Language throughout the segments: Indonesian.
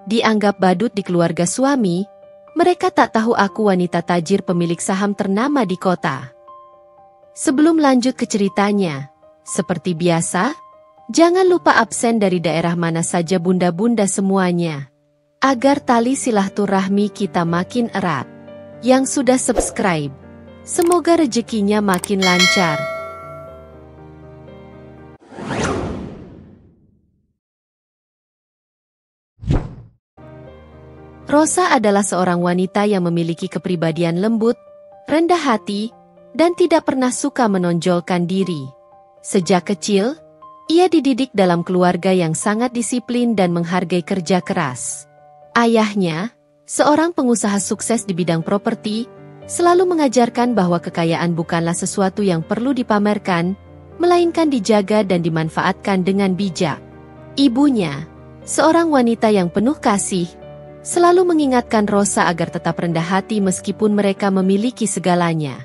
Dianggap badut di keluarga suami, mereka tak tahu aku wanita tajir pemilik saham ternama di kota. Sebelum lanjut ke ceritanya, seperti biasa, jangan lupa absen dari daerah mana saja bunda-bunda semuanya, agar tali silaturahmi kita makin erat. Yang sudah subscribe, semoga rezekinya makin lancar. Rosa adalah seorang wanita yang memiliki kepribadian lembut, rendah hati, dan tidak pernah suka menonjolkan diri. Sejak kecil, ia dididik dalam keluarga yang sangat disiplin dan menghargai kerja keras. Ayahnya, seorang pengusaha sukses di bidang properti, selalu mengajarkan bahwa kekayaan bukanlah sesuatu yang perlu dipamerkan, melainkan dijaga dan dimanfaatkan dengan bijak. Ibunya, seorang wanita yang penuh kasih, selalu mengingatkan Rosa agar tetap rendah hati meskipun mereka memiliki segalanya.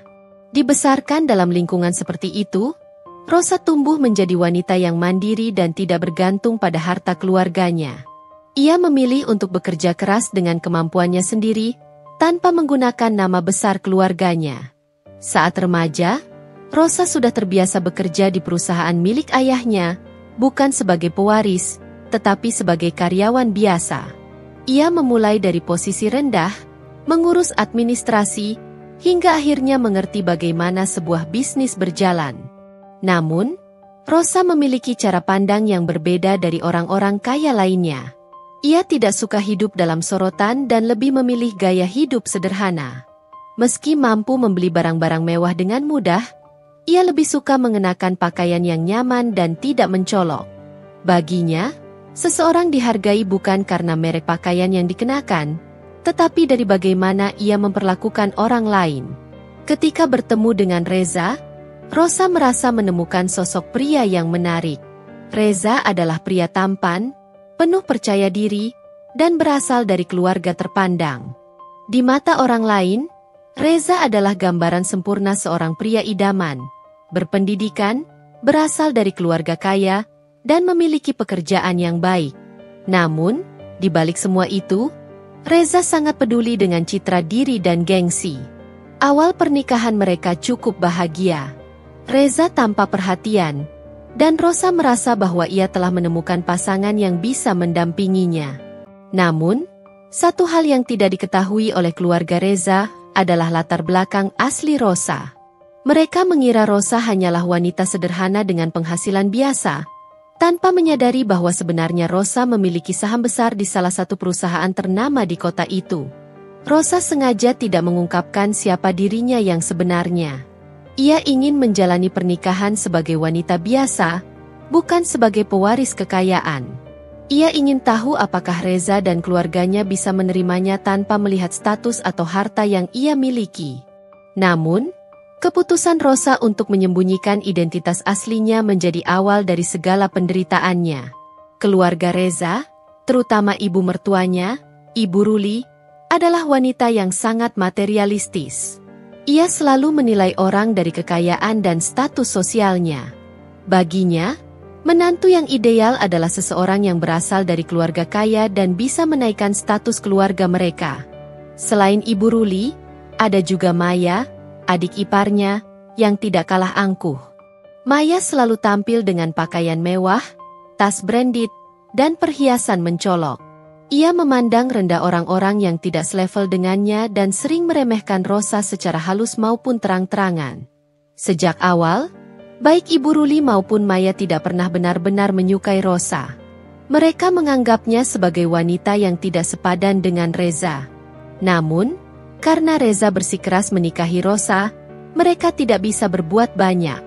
Dibesarkan dalam lingkungan seperti itu, Rosa tumbuh menjadi wanita yang mandiri dan tidak bergantung pada harta keluarganya. Ia memilih untuk bekerja keras dengan kemampuannya sendiri, tanpa menggunakan nama besar keluarganya. Saat remaja, Rosa sudah terbiasa bekerja di perusahaan milik ayahnya, bukan sebagai pewaris, tetapi sebagai karyawan biasa. Ia memulai dari posisi rendah, mengurus administrasi, hingga akhirnya mengerti bagaimana sebuah bisnis berjalan. Namun, Rosa memiliki cara pandang yang berbeda dari orang-orang kaya lainnya. Ia tidak suka hidup dalam sorotan dan lebih memilih gaya hidup sederhana. Meski mampu membeli barang-barang mewah dengan mudah, ia lebih suka mengenakan pakaian yang nyaman dan tidak mencolok. Baginya, seseorang dihargai bukan karena merek pakaian yang dikenakan, tetapi dari bagaimana ia memperlakukan orang lain. Ketika bertemu dengan Reza, Rosa merasa menemukan sosok pria yang menarik. Reza adalah pria tampan, penuh percaya diri, dan berasal dari keluarga terpandang. Di mata orang lain, Reza adalah gambaran sempurna seorang pria idaman, berpendidikan, berasal dari keluarga kaya, dan memiliki pekerjaan yang baik. Namun, di balik semua itu, Reza sangat peduli dengan citra diri dan gengsi. Awal pernikahan mereka cukup bahagia. Reza tanpa perhatian, dan Rosa merasa bahwa ia telah menemukan pasangan yang bisa mendampinginya. Namun, satu hal yang tidak diketahui oleh keluarga Reza adalah latar belakang asli Rosa. Mereka mengira Rosa hanyalah wanita sederhana dengan penghasilan biasa, tanpa menyadari bahwa sebenarnya Rosa memiliki saham besar di salah satu perusahaan ternama di kota itu. Rosa sengaja tidak mengungkapkan siapa dirinya yang sebenarnya. Ia ingin menjalani pernikahan sebagai wanita biasa, bukan sebagai pewaris kekayaan. Ia ingin tahu apakah Reza dan keluarganya bisa menerimanya tanpa melihat status atau harta yang ia miliki. Namun, keputusan Rosa untuk menyembunyikan identitas aslinya menjadi awal dari segala penderitaannya. Keluarga Reza, terutama ibu mertuanya, Ibu Ruli, adalah wanita yang sangat materialistis. Ia selalu menilai orang dari kekayaan dan status sosialnya. Baginya, menantu yang ideal adalah seseorang yang berasal dari keluarga kaya dan bisa menaikkan status keluarga mereka. Selain Ibu Ruli, ada juga Maya, adik iparnya, yang tidak kalah angkuh. Maya selalu tampil dengan pakaian mewah, tas branded, dan perhiasan mencolok. Ia memandang rendah orang-orang yang tidak selevel dengannya dan sering meremehkan Rosa secara halus maupun terang-terangan. Sejak awal, baik Ibu Ruli maupun Maya tidak pernah benar-benar menyukai Rosa. Mereka menganggapnya sebagai wanita yang tidak sepadan dengan Reza. Namun, karena Reza bersikeras menikahi Rosa, mereka tidak bisa berbuat banyak.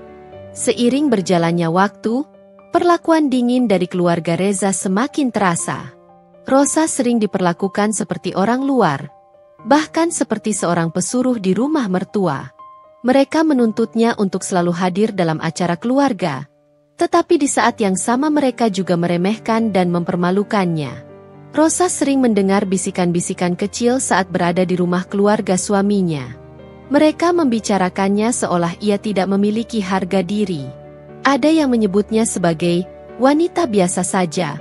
Seiring berjalannya waktu, perlakuan dingin dari keluarga Reza semakin terasa. Rosa sering diperlakukan seperti orang luar, bahkan seperti seorang pesuruh di rumah mertua. Mereka menuntutnya untuk selalu hadir dalam acara keluarga, tetapi di saat yang sama mereka juga meremehkan dan mempermalukannya. Rosa sering mendengar bisikan-bisikan kecil saat berada di rumah keluarga suaminya. Mereka membicarakannya seolah ia tidak memiliki harga diri. Ada yang menyebutnya sebagai wanita biasa saja.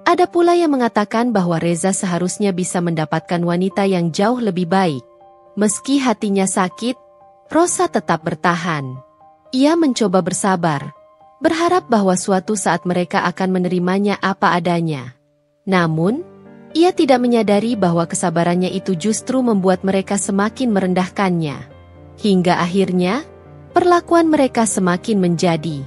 Ada pula yang mengatakan bahwa Reza seharusnya bisa mendapatkan wanita yang jauh lebih baik. Meski hatinya sakit, Rosa tetap bertahan. Ia mencoba bersabar, berharap bahwa suatu saat mereka akan menerimanya apa adanya. Namun, ia tidak menyadari bahwa kesabarannya itu justru membuat mereka semakin merendahkannya. Hingga akhirnya, perlakuan mereka semakin menjadi.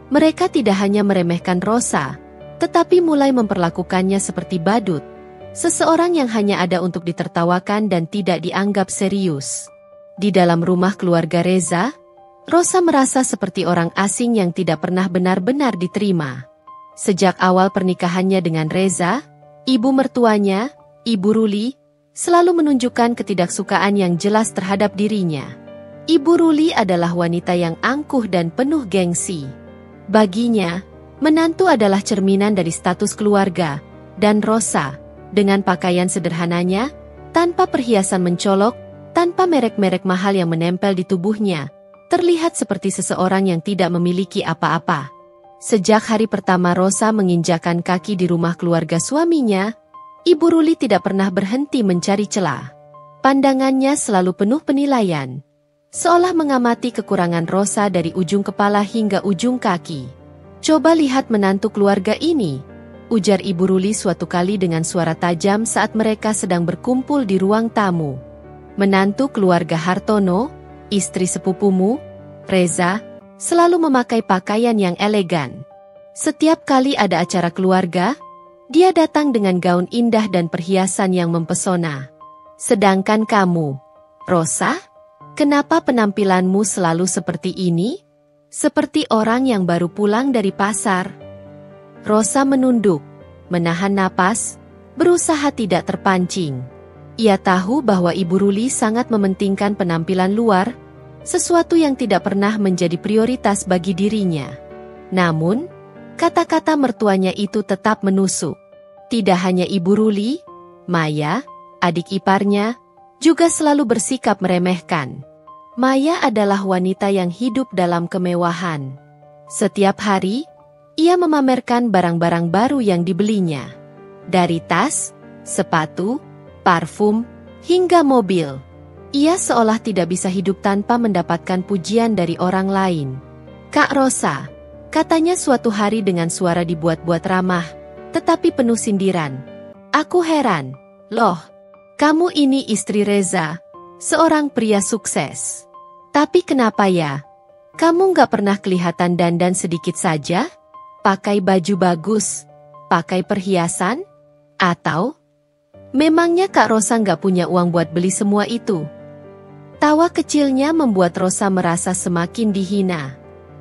Mereka tidak hanya meremehkan Rosa, tetapi mulai memperlakukannya seperti badut. Seseorang yang hanya ada untuk ditertawakan dan tidak dianggap serius. Di dalam rumah keluarga Reza, Rosa merasa seperti orang asing yang tidak pernah benar-benar diterima. Sejak awal pernikahannya dengan Reza, ibu mertuanya, Ibu Ruli, selalu menunjukkan ketidaksukaan yang jelas terhadap dirinya. Ibu Ruli adalah wanita yang angkuh dan penuh gengsi. Baginya, menantu adalah cerminan dari status keluarga, dan Rosa, dengan pakaian sederhananya, tanpa perhiasan mencolok, tanpa merek-merek mahal yang menempel di tubuhnya, terlihat seperti seseorang yang tidak memiliki apa-apa. Sejak hari pertama Rosa menginjakan kaki di rumah keluarga suaminya, Ibu Ruli tidak pernah berhenti mencari celah. Pandangannya selalu penuh penilaian, seolah mengamati kekurangan Rosa dari ujung kepala hingga ujung kaki. "Coba lihat menantu keluarga ini," ujar Ibu Ruli suatu kali dengan suara tajam saat mereka sedang berkumpul di ruang tamu. "Menantu keluarga Hartono, istri sepupumu, Reza, selalu memakai pakaian yang elegan. Setiap kali ada acara keluarga, dia datang dengan gaun indah dan perhiasan yang mempesona. Sedangkan kamu, Rosa, kenapa penampilanmu selalu seperti ini? Seperti orang yang baru pulang dari pasar." Rosa menunduk, menahan napas, berusaha tidak terpancing. Ia tahu bahwa Ibu Ruli sangat mementingkan penampilan luar, sesuatu yang tidak pernah menjadi prioritas bagi dirinya. Namun, kata-kata mertuanya itu tetap menusuk. Tidak hanya Ibu Ruli, Maya, adik iparnya, juga selalu bersikap meremehkan. Maya adalah wanita yang hidup dalam kemewahan. Setiap hari, ia memamerkan barang-barang baru yang dibelinya. Dari tas, sepatu, parfum, hingga mobil. Ia seolah tidak bisa hidup tanpa mendapatkan pujian dari orang lain. "Kak Rosa," katanya suatu hari dengan suara dibuat-buat ramah, tetapi penuh sindiran. "Aku heran, loh, kamu ini istri Reza, seorang pria sukses. Tapi kenapa ya? Kamu nggak pernah kelihatan dandan sedikit saja? Pakai baju bagus? Pakai perhiasan? Atau memangnya Kak Rosa nggak punya uang buat beli semua itu?" Tawa kecilnya membuat Rosa merasa semakin dihina.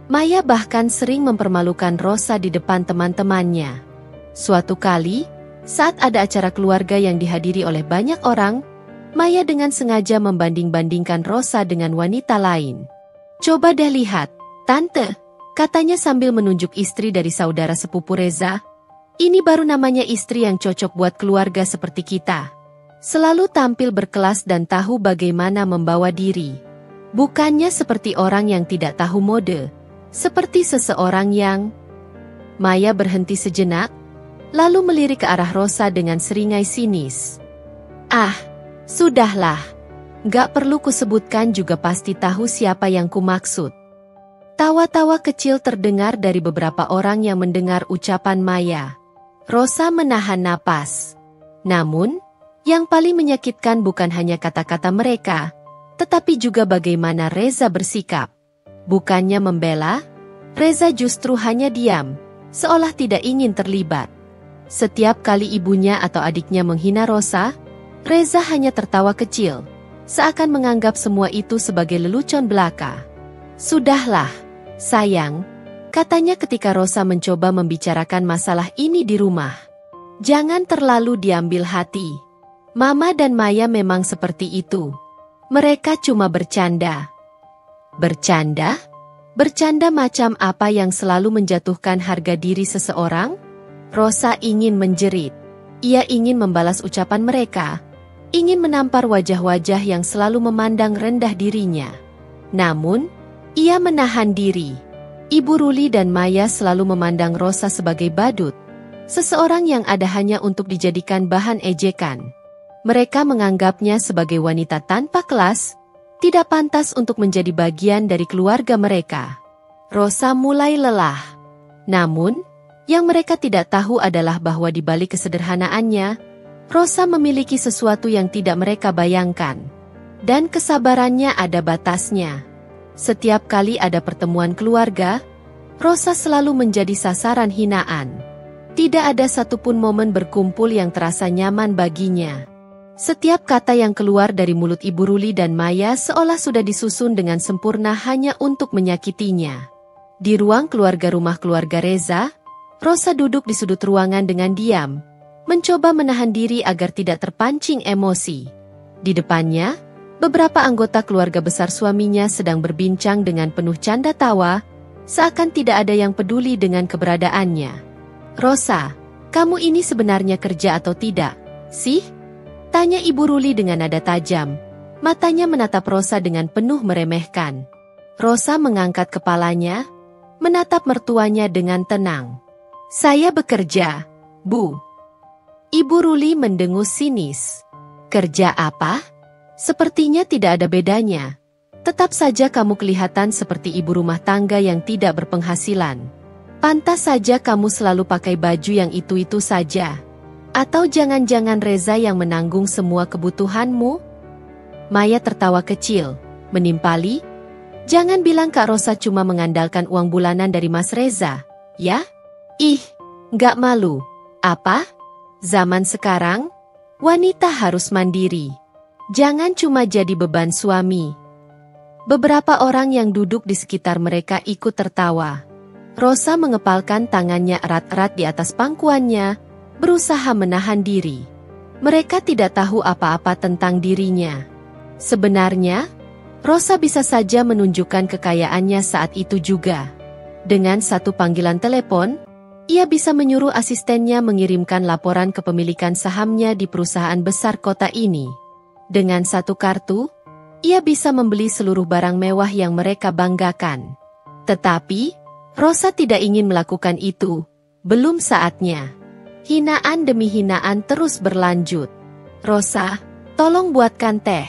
Maya bahkan sering mempermalukan Rosa di depan teman-temannya. Suatu kali, saat ada acara keluarga yang dihadiri oleh banyak orang, Maya dengan sengaja membanding-bandingkan Rosa dengan wanita lain. "Coba deh lihat, Tante," katanya sambil menunjuk istri dari saudara sepupu Reza. "Ini baru namanya istri yang cocok buat keluarga seperti kita. Selalu tampil berkelas dan tahu bagaimana membawa diri. Bukannya seperti orang yang tidak tahu mode, seperti seseorang yang..." Maya berhenti sejenak, lalu melirik ke arah Rosa dengan seringai sinis. "Ah, sudahlah. Gak perlu kusebutkan juga pasti tahu siapa yang kumaksud." Tawa-tawa kecil terdengar dari beberapa orang yang mendengar ucapan Maya. Rosa menahan napas. Namun, yang paling menyakitkan bukan hanya kata-kata mereka, tetapi juga bagaimana Reza bersikap. Bukannya membela, Reza justru hanya diam, seolah tidak ingin terlibat. Setiap kali ibunya atau adiknya menghina Rosa, Reza hanya tertawa kecil, seakan menganggap semua itu sebagai lelucon belaka. "Sudahlah, sayang," katanya ketika Rosa mencoba membicarakan masalah ini di rumah. "Jangan terlalu diambil hati. Mama dan Maya memang seperti itu. Mereka cuma bercanda." "Bercanda? Bercanda macam apa yang selalu menjatuhkan harga diri seseorang?" Rosa ingin menjerit. Ia ingin membalas ucapan mereka, ingin menampar wajah-wajah yang selalu memandang rendah dirinya. Namun, ia menahan diri. Ibu Ruli dan Maya selalu memandang Rosa sebagai badut. Seseorang yang ada hanya untuk dijadikan bahan ejekan. Mereka menganggapnya sebagai wanita tanpa kelas, tidak pantas untuk menjadi bagian dari keluarga mereka. Rosa mulai lelah. Namun, yang mereka tidak tahu adalah bahwa di balik kesederhanaannya, Rosa memiliki sesuatu yang tidak mereka bayangkan. Dan kesabarannya ada batasnya. Setiap kali ada pertemuan keluarga, Rosa selalu menjadi sasaran hinaan. Tidak ada satupun momen berkumpul yang terasa nyaman baginya. Setiap kata yang keluar dari mulut Ibu Ruli dan Maya seolah sudah disusun dengan sempurna hanya untuk menyakitinya. Di ruang rumah keluarga Reza, Rosa duduk di sudut ruangan dengan diam, mencoba menahan diri agar tidak terpancing emosi. Di depannya, beberapa anggota keluarga besar suaminya sedang berbincang dengan penuh canda tawa, seakan tidak ada yang peduli dengan keberadaannya. "Rosa, kamu ini sebenarnya kerja atau tidak, sih?" tanya Ibu Ruli dengan nada tajam. Matanya menatap Rosa dengan penuh meremehkan. Rosa mengangkat kepalanya, menatap mertuanya dengan tenang. "Saya bekerja, Bu." Ibu Ruli mendengus sinis. "Kerja apa? Sepertinya tidak ada bedanya. Tetap saja kamu kelihatan seperti ibu rumah tangga yang tidak berpenghasilan. Pantas saja kamu selalu pakai baju yang itu-itu saja. Atau jangan-jangan Reza yang menanggung semua kebutuhanmu?" Maya tertawa kecil, menimpali. "Jangan bilang Kak Rosa cuma mengandalkan uang bulanan dari Mas Reza, ya? Ih, nggak malu. Apa? Zaman sekarang, wanita harus mandiri. Jangan cuma jadi beban suami." Beberapa orang yang duduk di sekitar mereka ikut tertawa. Rosa mengepalkan tangannya erat-erat di atas pangkuannya, berusaha menahan diri. Mereka tidak tahu apa-apa tentang dirinya. Sebenarnya, Rosa bisa saja menunjukkan kekayaannya saat itu juga. Dengan satu panggilan telepon, ia bisa menyuruh asistennya mengirimkan laporan kepemilikan sahamnya di perusahaan besar kota ini. Dengan satu kartu, ia bisa membeli seluruh barang mewah yang mereka banggakan. Tetapi, Rosa tidak ingin melakukan itu. Belum saatnya. Hinaan demi hinaan terus berlanjut. "Rosa, tolong buatkan teh,"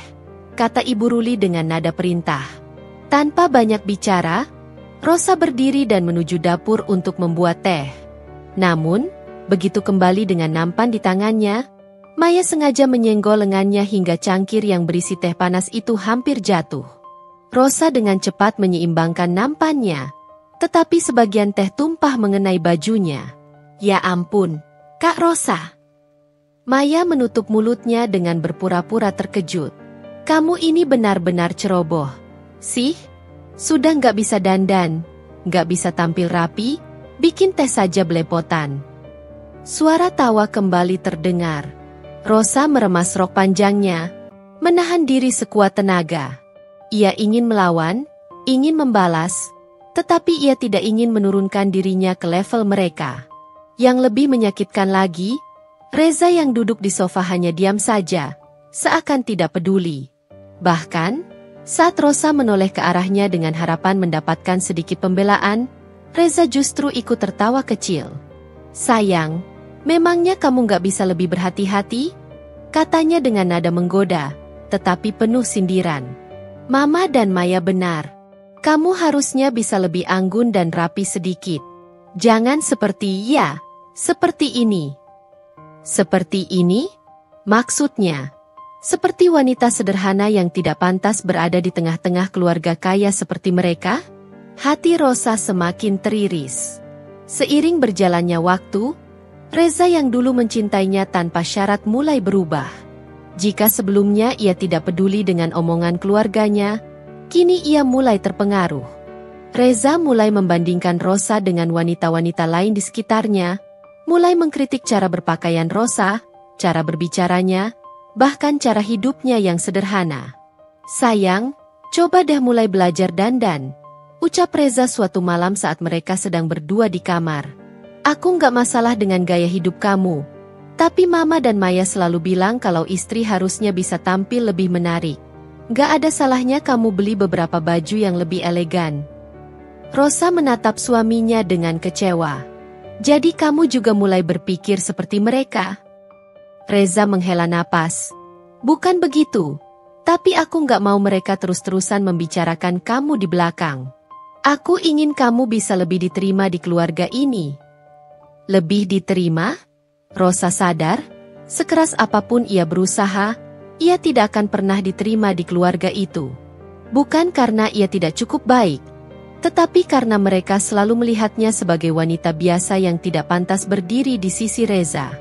kata Ibu Ruli dengan nada perintah. Tanpa banyak bicara, Rosa berdiri dan menuju dapur untuk membuat teh. Namun, begitu kembali dengan nampan di tangannya, Maya sengaja menyenggol lengannya hingga cangkir yang berisi teh panas itu hampir jatuh. Rosa dengan cepat menyeimbangkan nampannya, tetapi sebagian teh tumpah mengenai bajunya. "Ya ampun, Kak Rosa." Maya menutup mulutnya dengan berpura-pura terkejut. "Kamu ini benar-benar ceroboh. Sih, sudah nggak bisa dandan, nggak bisa tampil rapi, bikin teh saja belepotan." Suara tawa kembali terdengar. Rosa meremas rok panjangnya, menahan diri sekuat tenaga. Ia ingin melawan, ingin membalas, tetapi ia tidak ingin menurunkan dirinya ke level mereka. Yang lebih menyakitkan lagi, Reza yang duduk di sofa hanya diam saja, seakan tidak peduli. Bahkan, saat Rosa menoleh ke arahnya dengan harapan mendapatkan sedikit pembelaan, Reza justru ikut tertawa kecil. "Sayang, memangnya kamu nggak bisa lebih berhati-hati?" katanya dengan nada menggoda, tetapi penuh sindiran. "Mama dan Maya benar. Kamu harusnya bisa lebih anggun dan rapi sedikit. Jangan seperti ini." "Seperti ini?" Maksudnya, seperti wanita sederhana yang tidak pantas berada di tengah-tengah keluarga kaya seperti mereka? Hati Rosa semakin teriris. Seiring berjalannya waktu, Reza yang dulu mencintainya tanpa syarat mulai berubah. Jika sebelumnya ia tidak peduli dengan omongan keluarganya, kini ia mulai terpengaruh. Reza mulai membandingkan Rosa dengan wanita-wanita lain di sekitarnya, mulai mengkritik cara berpakaian Rosa, cara berbicaranya, bahkan cara hidupnya yang sederhana. "Sayang, coba deh mulai belajar dandan," ucap Reza suatu malam saat mereka sedang berdua di kamar. "Aku nggak masalah dengan gaya hidup kamu, tapi Mama dan Maya selalu bilang kalau istri harusnya bisa tampil lebih menarik. Nggak ada salahnya kamu beli beberapa baju yang lebih elegan." Rosa menatap suaminya dengan kecewa. Jadi kamu juga mulai berpikir seperti mereka? Reza menghela napas. Bukan begitu. Tapi aku nggak mau mereka terus-terusan membicarakan kamu di belakang. Aku ingin kamu bisa lebih diterima di keluarga ini. Lebih diterima? Rosa sadar, sekeras apapun ia berusaha, ia tidak akan pernah diterima di keluarga itu. Bukan karena ia tidak cukup baik, tetapi karena mereka selalu melihatnya sebagai wanita biasa yang tidak pantas berdiri di sisi Reza.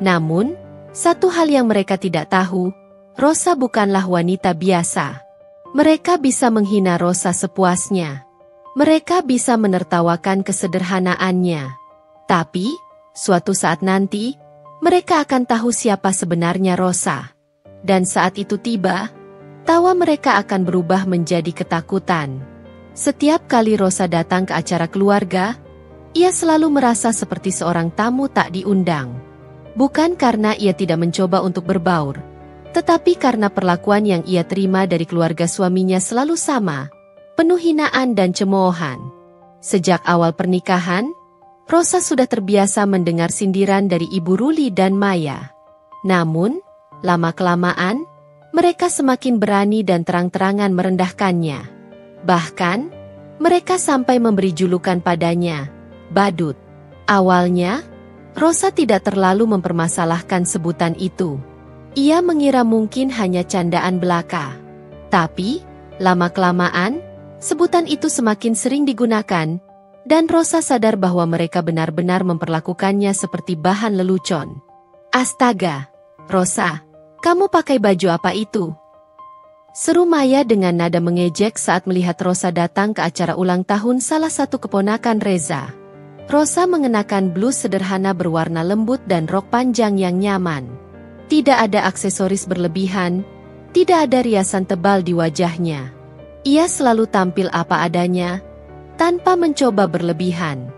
Namun, satu hal yang mereka tidak tahu, Rosa bukanlah wanita biasa. Mereka bisa menghina Rosa sepuasnya. Mereka bisa menertawakan kesederhanaannya. Tapi, suatu saat nanti, mereka akan tahu siapa sebenarnya Rosa. Dan saat itu tiba, tawa mereka akan berubah menjadi ketakutan. Setiap kali Rosa datang ke acara keluarga, ia selalu merasa seperti seorang tamu tak diundang. Bukan karena ia tidak mencoba untuk berbaur, tetapi karena perlakuan yang ia terima dari keluarga suaminya selalu sama, penuh hinaan dan cemoohan. Sejak awal pernikahan, Rosa sudah terbiasa mendengar sindiran dari Ibu Ruli dan Maya. Namun, lama-kelamaan, mereka semakin berani dan terang-terangan merendahkannya. Bahkan, mereka sampai memberi julukan padanya, badut. Awalnya, Rosa tidak terlalu mempermasalahkan sebutan itu. Ia mengira mungkin hanya candaan belaka. Tapi, lama-kelamaan, sebutan itu semakin sering digunakan, dan Rosa sadar bahwa mereka benar-benar memperlakukannya seperti bahan lelucon. Astaga, Rosa, kamu pakai baju apa itu? Seru Maya dengan nada mengejek saat melihat Rosa datang ke acara ulang tahun salah satu keponakan Reza. Rosa mengenakan blus sederhana berwarna lembut dan rok panjang yang nyaman. Tidak ada aksesoris berlebihan, tidak ada riasan tebal di wajahnya. Ia selalu tampil apa adanya, tanpa mencoba berlebihan.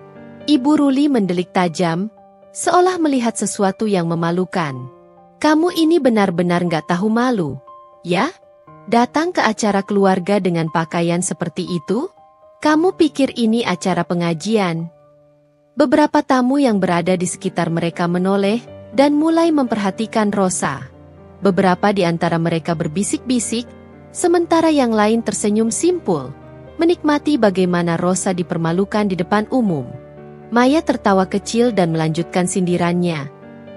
Ibu Ruli mendelik tajam, seolah melihat sesuatu yang memalukan. Kamu ini benar-benar nggak tahu malu, ya? Datang ke acara keluarga dengan pakaian seperti itu? Kamu pikir ini acara pengajian? Beberapa tamu yang berada di sekitar mereka menoleh dan mulai memperhatikan Rosa. Beberapa di antara mereka berbisik-bisik, sementara yang lain tersenyum simpul, menikmati bagaimana Rosa dipermalukan di depan umum. Maya tertawa kecil dan melanjutkan sindirannya.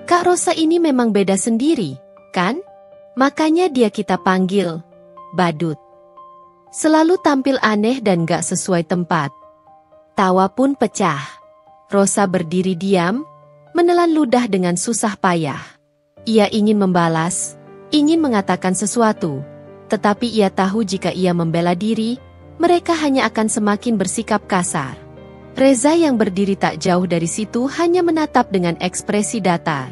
Kak Rosa ini memang beda sendiri, kan? Makanya dia kita panggil badut. Selalu tampil aneh dan gak sesuai tempat. Tawa pun pecah. Rosa berdiri diam, menelan ludah dengan susah payah. Ia ingin membalas, ingin mengatakan sesuatu, tetapi ia tahu jika ia membela diri, mereka hanya akan semakin bersikap kasar. Reza yang berdiri tak jauh dari situ hanya menatap dengan ekspresi datar.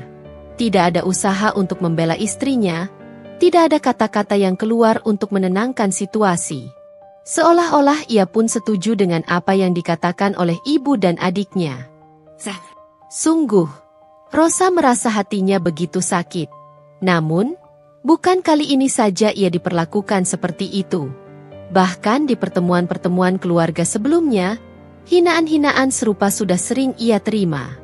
Tidak ada usaha untuk membela istrinya, tidak ada kata-kata yang keluar untuk menenangkan situasi. Seolah-olah ia pun setuju dengan apa yang dikatakan oleh ibu dan adiknya. Sungguh, Rosa merasa hatinya begitu sakit. Namun, bukan kali ini saja ia diperlakukan seperti itu. Bahkan di pertemuan-pertemuan keluarga sebelumnya, hinaan-hinaan serupa sudah sering ia terima.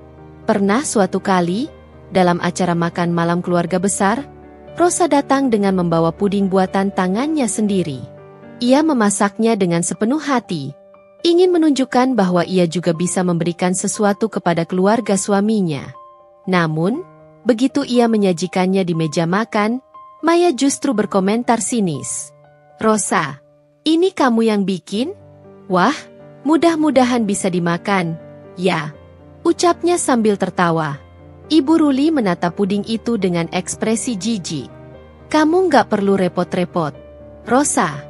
Pernah suatu kali, dalam acara makan malam keluarga besar, Rosa datang dengan membawa puding buatan tangannya sendiri. Ia memasaknya dengan sepenuh hati, ingin menunjukkan bahwa ia juga bisa memberikan sesuatu kepada keluarga suaminya. Namun, begitu ia menyajikannya di meja makan, Maya justru berkomentar sinis. Rosa, ini kamu yang bikin? Wah, mudah-mudahan bisa dimakan. Ya, ucapnya sambil tertawa. Ibu Ruli menatap puding itu dengan ekspresi jijik. Kamu nggak perlu repot-repot. Rosa,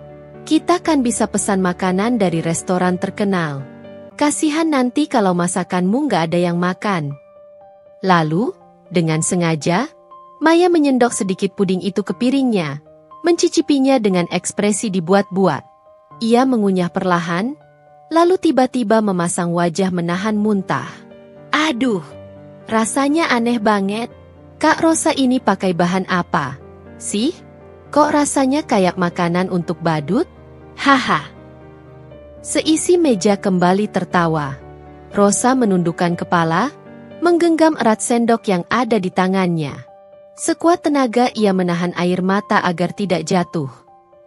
kita kan bisa pesan makanan dari restoran terkenal. Kasihan nanti kalau masakanmu nggak ada yang makan. Lalu, dengan sengaja, Maya menyendok sedikit puding itu ke piringnya, mencicipinya dengan ekspresi dibuat-buat. Ia mengunyah perlahan, lalu tiba-tiba memasang wajah menahan muntah. Aduh! Rasanya aneh banget. Kak Rosa ini pakai bahan apa? Sih? Kok rasanya kayak makanan untuk badut? Haha. Seisi meja kembali tertawa. Rosa menundukkan kepala, menggenggam erat sendok yang ada di tangannya. Sekuat tenaga ia menahan air mata agar tidak jatuh.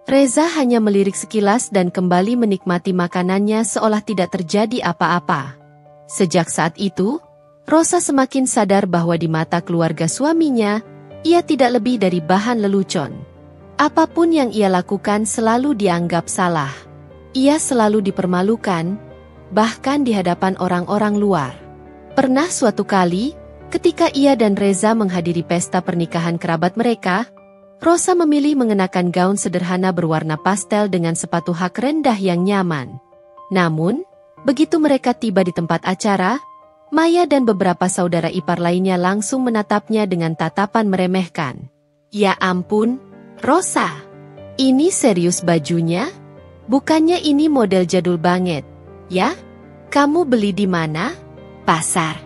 Reza hanya melirik sekilas dan kembali menikmati makanannya seolah tidak terjadi apa-apa. Sejak saat itu, Rosa semakin sadar bahwa di mata keluarga suaminya, ia tidak lebih dari bahan lelucon. Apapun yang ia lakukan selalu dianggap salah. Ia selalu dipermalukan, bahkan di hadapan orang-orang luar. Pernah suatu kali, ketika ia dan Reza menghadiri pesta pernikahan kerabat mereka, Rosa memilih mengenakan gaun sederhana berwarna pastel dengan sepatu hak rendah yang nyaman. Namun, begitu mereka tiba di tempat acara, Maya dan beberapa saudara ipar lainnya langsung menatapnya dengan tatapan meremehkan. Ya ampun, Rosa, ini serius bajunya? Bukannya ini model jadul banget, ya? Kamu beli di mana? Pasar?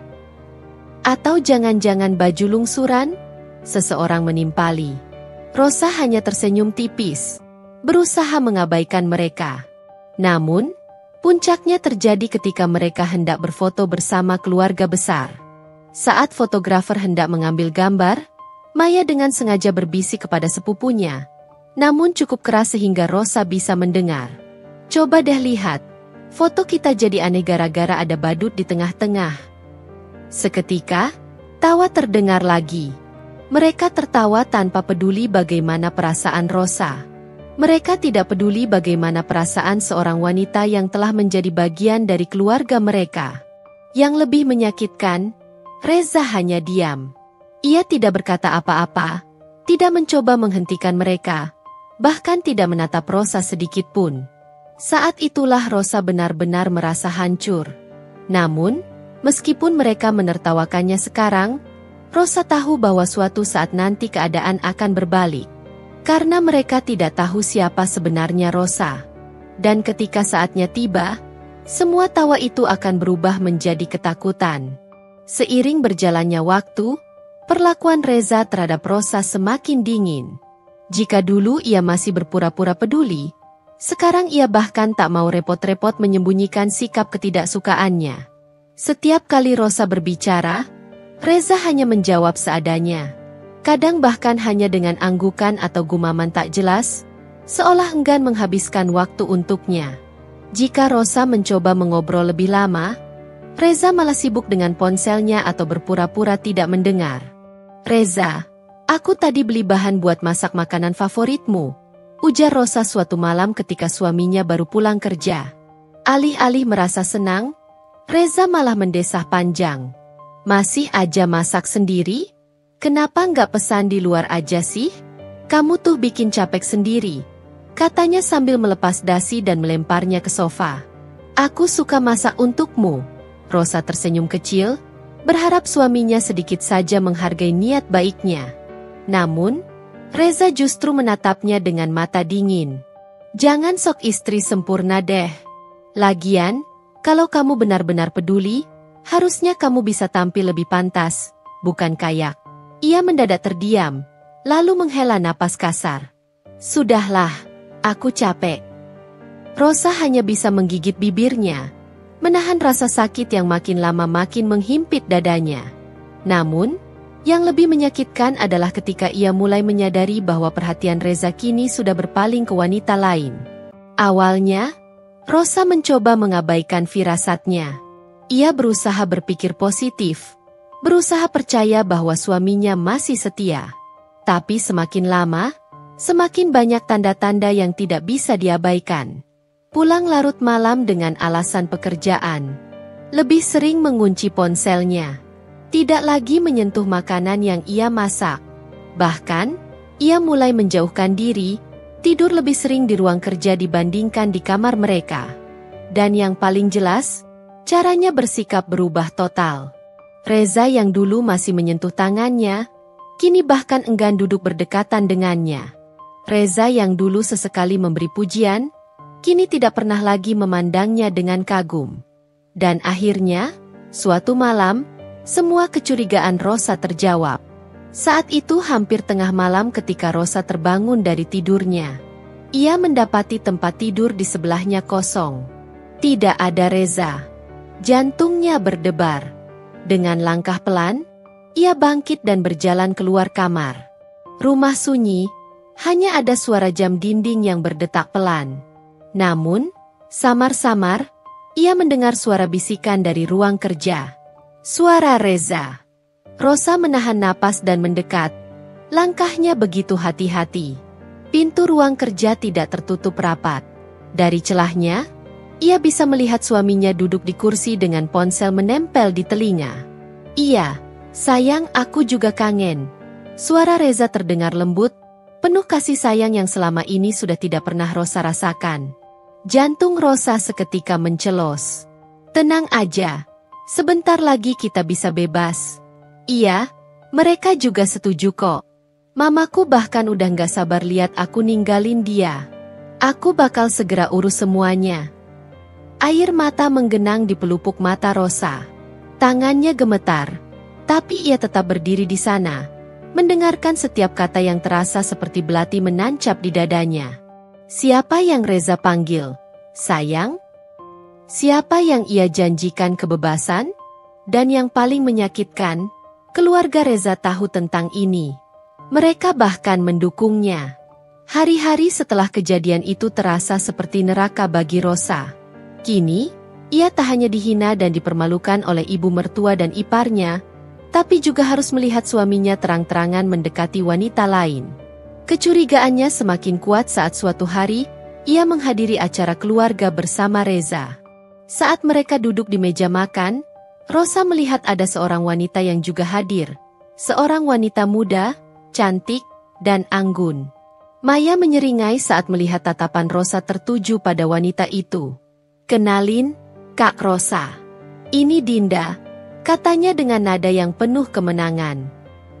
Atau jangan-jangan baju lungsuran? Seseorang menimpali. Rosa hanya tersenyum tipis, berusaha mengabaikan mereka. Namun, puncaknya terjadi ketika mereka hendak berfoto bersama keluarga besar. Saat fotografer hendak mengambil gambar, Maya dengan sengaja berbisik kepada sepupunya. Namun cukup keras sehingga Rosa bisa mendengar. Coba deh lihat, foto kita jadi aneh gara-gara ada badut di tengah-tengah. Seketika, tawa terdengar lagi. Mereka tertawa tanpa peduli bagaimana perasaan Rosa. Mereka tidak peduli bagaimana perasaan seorang wanita yang telah menjadi bagian dari keluarga mereka. Yang lebih menyakitkan, Reza hanya diam. Ia tidak berkata apa-apa, tidak mencoba menghentikan mereka, bahkan tidak menatap Rosa sedikit pun. Saat itulah Rosa benar-benar merasa hancur. Namun, meskipun mereka menertawakannya sekarang, Rosa tahu bahwa suatu saat nanti keadaan akan berbalik. Karena mereka tidak tahu siapa sebenarnya Rosa. Dan ketika saatnya tiba, semua tawa itu akan berubah menjadi ketakutan. Seiring berjalannya waktu, perlakuan Reza terhadap Rosa semakin dingin. Jika dulu ia masih berpura-pura peduli, sekarang ia bahkan tak mau repot-repot menyembunyikan sikap ketidaksukaannya. Setiap kali Rosa berbicara, Reza hanya menjawab seadanya. Kadang bahkan hanya dengan anggukan atau gumaman tak jelas, seolah enggan menghabiskan waktu untuknya. Jika Rosa mencoba mengobrol lebih lama, Reza malah sibuk dengan ponselnya atau berpura-pura tidak mendengar. Reza, aku tadi beli bahan buat masak makanan favoritmu, ujar Rosa suatu malam ketika suaminya baru pulang kerja. Alih-alih merasa senang, Reza malah mendesah panjang. Masih aja masak sendiri? Kenapa nggak pesan di luar aja sih? Kamu tuh bikin capek sendiri, katanya sambil melepas dasi dan melemparnya ke sofa. Aku suka masak untukmu. Rosa tersenyum kecil, berharap suaminya sedikit saja menghargai niat baiknya. Namun, Reza justru menatapnya dengan mata dingin. Jangan sok istri sempurna deh. Lagian, kalau kamu benar-benar peduli, harusnya kamu bisa tampil lebih pantas, bukan kayak. Ia mendadak terdiam, lalu menghela napas kasar. Sudahlah, aku capek. Rosa hanya bisa menggigit bibirnya, menahan rasa sakit yang makin lama makin menghimpit dadanya. Namun, yang lebih menyakitkan adalah ketika ia mulai menyadari bahwa perhatian Reza kini sudah berpaling ke wanita lain. Awalnya, Rosa mencoba mengabaikan firasatnya. Ia berusaha berpikir positif, berusaha percaya bahwa suaminya masih setia. Tapi semakin lama, semakin banyak tanda-tanda yang tidak bisa diabaikan. Pulang larut malam dengan alasan pekerjaan. Lebih sering mengunci ponselnya. Tidak lagi menyentuh makanan yang ia masak. Bahkan, ia mulai menjauhkan diri, tidur lebih sering di ruang kerja dibandingkan di kamar mereka. Dan yang paling jelas, caranya bersikap berubah total. Reza yang dulu masih menyentuh tangannya, kini bahkan enggan duduk berdekatan dengannya. Reza yang dulu sesekali memberi pujian, kini tidak pernah lagi memandangnya dengan kagum. Dan akhirnya, suatu malam, semua kecurigaan Rosa terjawab. Saat itu hampir tengah malam ketika Rosa terbangun dari tidurnya. Ia mendapati tempat tidur di sebelahnya kosong. Tidak ada Reza. Jantungnya berdebar. Dengan langkah pelan, ia bangkit dan berjalan keluar kamar. Rumah sunyi, hanya ada suara jam dinding yang berdetak pelan. Namun, samar-samar, ia mendengar suara bisikan dari ruang kerja. Suara Reza. Rosa menahan napas dan mendekat. Langkahnya begitu hati-hati. Pintu ruang kerja tidak tertutup rapat. Dari celahnya, ia bisa melihat suaminya duduk di kursi dengan ponsel menempel di telinga. Iya, sayang, aku juga kangen. Suara Reza terdengar lembut, penuh kasih sayang yang selama ini sudah tidak pernah Rosa rasakan. Jantung Rosa seketika mencelos. Tenang aja, sebentar lagi kita bisa bebas. Iya, mereka juga setuju kok. Mamaku bahkan udah gak sabar lihat aku ninggalin dia. Aku bakal segera urus semuanya. Air mata menggenang di pelupuk mata Rosa. Tangannya gemetar, tapi ia tetap berdiri di sana, mendengarkan setiap kata yang terasa seperti belati menancap di dadanya. Siapa yang Reza panggil? Sayang? Siapa yang ia janjikan kebebasan? Dan yang paling menyakitkan, keluarga Reza tahu tentang ini. Mereka bahkan mendukungnya. Hari-hari setelah kejadian itu terasa seperti neraka bagi Rosa. Kini, ia tak hanya dihina dan dipermalukan oleh ibu mertua dan iparnya, tapi juga harus melihat suaminya terang-terangan mendekati wanita lain. Kecurigaannya semakin kuat saat suatu hari, ia menghadiri acara keluarga bersama Reza. Saat mereka duduk di meja makan, Rosa melihat ada seorang wanita yang juga hadir. Seorang wanita muda, cantik, dan anggun. Maya menyeringai saat melihat tatapan Rosa tertuju pada wanita itu. "Kenalin, Kak Rosa. Ini Dinda," katanya dengan nada yang penuh kemenangan.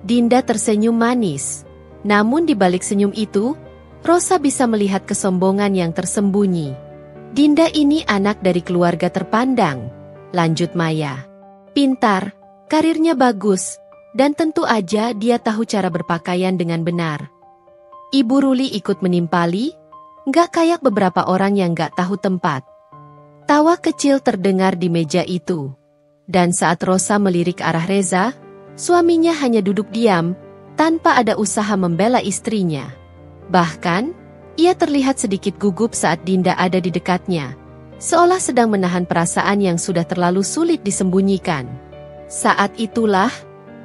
Dinda tersenyum manis. Namun di balik senyum itu, Rosa bisa melihat kesombongan yang tersembunyi. "Dinda ini anak dari keluarga terpandang," lanjut Maya. "Pintar, karirnya bagus, dan tentu aja dia tahu cara berpakaian dengan benar." Ibu Ruli ikut menimpali, "Nggak kayak beberapa orang yang nggak tahu tempat." Tawa kecil terdengar di meja itu. Dan saat Rosa melirik arah Reza, suaminya hanya duduk diam, tanpa ada usaha membela istrinya. Bahkan, ia terlihat sedikit gugup saat Dinda ada di dekatnya, seolah sedang menahan perasaan yang sudah terlalu sulit disembunyikan. Saat itulah,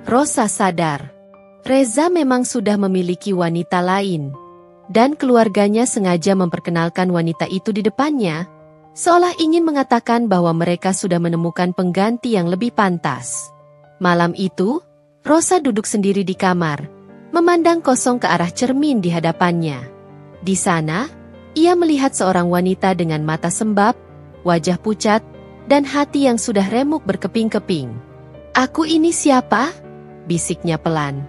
Rosa sadar. Reza memang sudah memiliki wanita lain, dan keluarganya sengaja memperkenalkan wanita itu di depannya, seolah ingin mengatakan bahwa mereka sudah menemukan pengganti yang lebih pantas. Malam itu, Rosa duduk sendiri di kamar, memandang kosong ke arah cermin di hadapannya. Di sana, ia melihat seorang wanita dengan mata sembab, wajah pucat, dan hati yang sudah remuk berkeping-keping. "Aku ini siapa?" bisiknya pelan.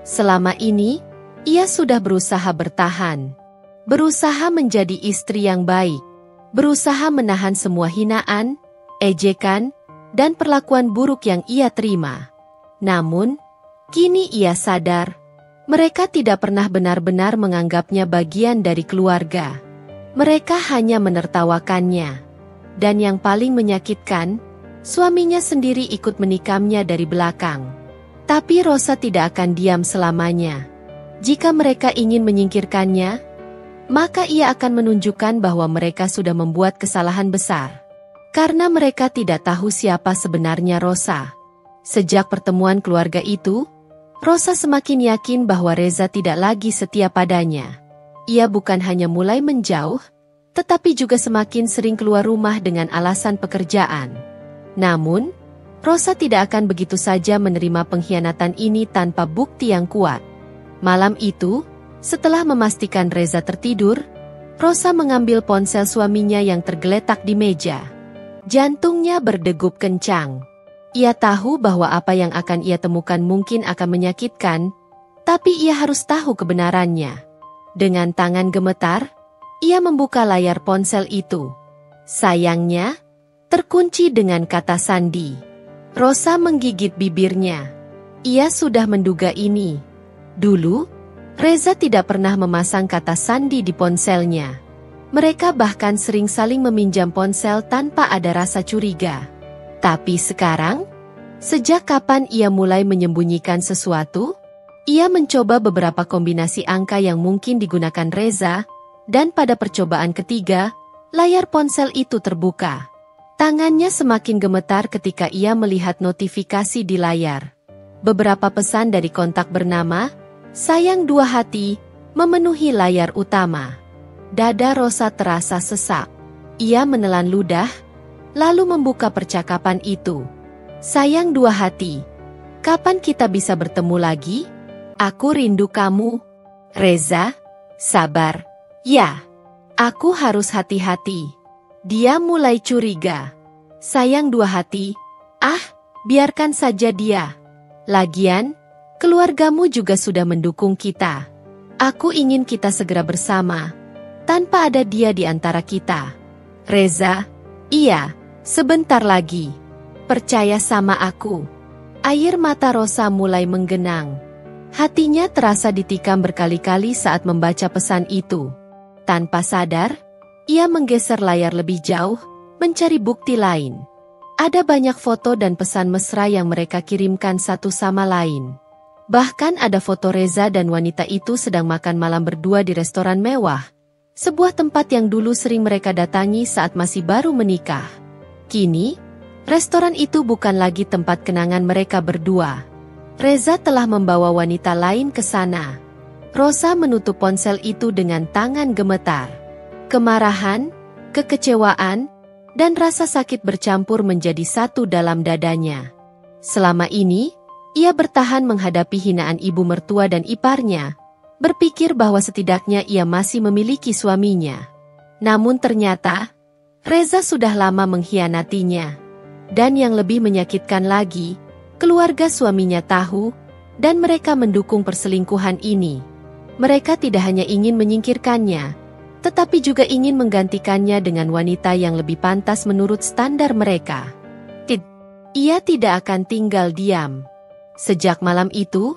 Selama ini, ia sudah berusaha bertahan. Berusaha menjadi istri yang baik. Berusaha menahan semua hinaan, ejekan, dan perlakuan buruk yang ia terima. Namun, kini ia sadar, mereka tidak pernah benar-benar menganggapnya bagian dari keluarga. Mereka hanya menertawakannya. Dan yang paling menyakitkan, suaminya sendiri ikut menikamnya dari belakang. Tapi Rosa tidak akan diam selamanya. Jika mereka ingin menyingkirkannya, maka ia akan menunjukkan bahwa mereka sudah membuat kesalahan besar. Karena mereka tidak tahu siapa sebenarnya Rosa. Sejak pertemuan keluarga itu, Rosa semakin yakin bahwa Reza tidak lagi setia padanya. Ia bukan hanya mulai menjauh, tetapi juga semakin sering keluar rumah dengan alasan pekerjaan. Namun, Rosa tidak akan begitu saja menerima pengkhianatan ini tanpa bukti yang kuat. Malam itu, setelah memastikan Reza tertidur, Rosa mengambil ponsel suaminya yang tergeletak di meja. Jantungnya berdegup kencang. Ia tahu bahwa apa yang akan ia temukan mungkin akan menyakitkan, tapi ia harus tahu kebenarannya. Dengan tangan gemetar, ia membuka layar ponsel itu. Sayangnya, terkunci dengan kata sandi. Rosa menggigit bibirnya. Ia sudah menduga ini. Dulu, Reza tidak pernah memasang kata sandi di ponselnya. Mereka bahkan sering saling meminjam ponsel tanpa ada rasa curiga. Tapi sekarang, sejak kapan ia mulai menyembunyikan sesuatu? Ia mencoba beberapa kombinasi angka yang mungkin digunakan Reza, dan pada percobaan ketiga, layar ponsel itu terbuka. Tangannya semakin gemetar ketika ia melihat notifikasi di layar. Beberapa pesan dari kontak bernama, "Sayang Dua Hati," memenuhi layar utama. Dada Rosa terasa sesak. Ia menelan ludah, lalu membuka percakapan itu. "Sayang Dua Hati, kapan kita bisa bertemu lagi? Aku rindu kamu." Reza, sabar. Ya, aku harus hati-hati. Dia mulai curiga. "Sayang Dua Hati, biarkan saja dia. Lagian, keluargamu juga sudah mendukung kita. Aku ingin kita segera bersama, tanpa ada dia di antara kita." Reza, iya, sebentar lagi. Percaya sama aku. Air mata Rosa mulai menggenang. Hatinya terasa ditikam berkali-kali saat membaca pesan itu. Tanpa sadar, ia menggeser layar lebih jauh, mencari bukti lain. Ada banyak foto dan pesan mesra yang mereka kirimkan satu sama lain. Bahkan ada foto Reza dan wanita itu sedang makan malam berdua di restoran mewah. Sebuah tempat yang dulu sering mereka datangi saat masih baru menikah. Kini, restoran itu bukan lagi tempat kenangan mereka berdua. Reza telah membawa wanita lain ke sana. Rosa menutup ponsel itu dengan tangan gemetar. Kemarahan, kekecewaan, dan rasa sakit bercampur menjadi satu dalam dadanya. Selama ini, ia bertahan menghadapi hinaan ibu mertua dan iparnya, berpikir bahwa setidaknya ia masih memiliki suaminya. Namun ternyata, Reza sudah lama mengkhianatinya. Dan yang lebih menyakitkan lagi, keluarga suaminya tahu, dan mereka mendukung perselingkuhan ini. Mereka tidak hanya ingin menyingkirkannya, tetapi juga ingin menggantikannya dengan wanita yang lebih pantas menurut standar mereka. Ia tidak akan tinggal diam. Sejak malam itu,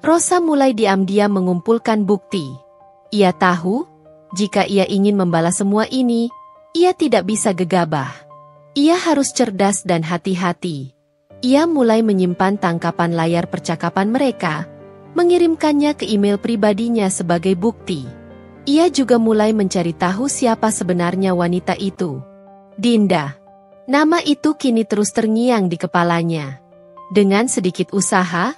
Rosa mulai diam-diam mengumpulkan bukti. Ia tahu, jika ia ingin membalas semua ini, ia tidak bisa gegabah. Ia harus cerdas dan hati-hati. Ia mulai menyimpan tangkapan layar percakapan mereka, mengirimkannya ke email pribadinya sebagai bukti. Ia juga mulai mencari tahu siapa sebenarnya wanita itu. Dinda. Nama itu kini terus terngiang di kepalanya. Dengan sedikit usaha,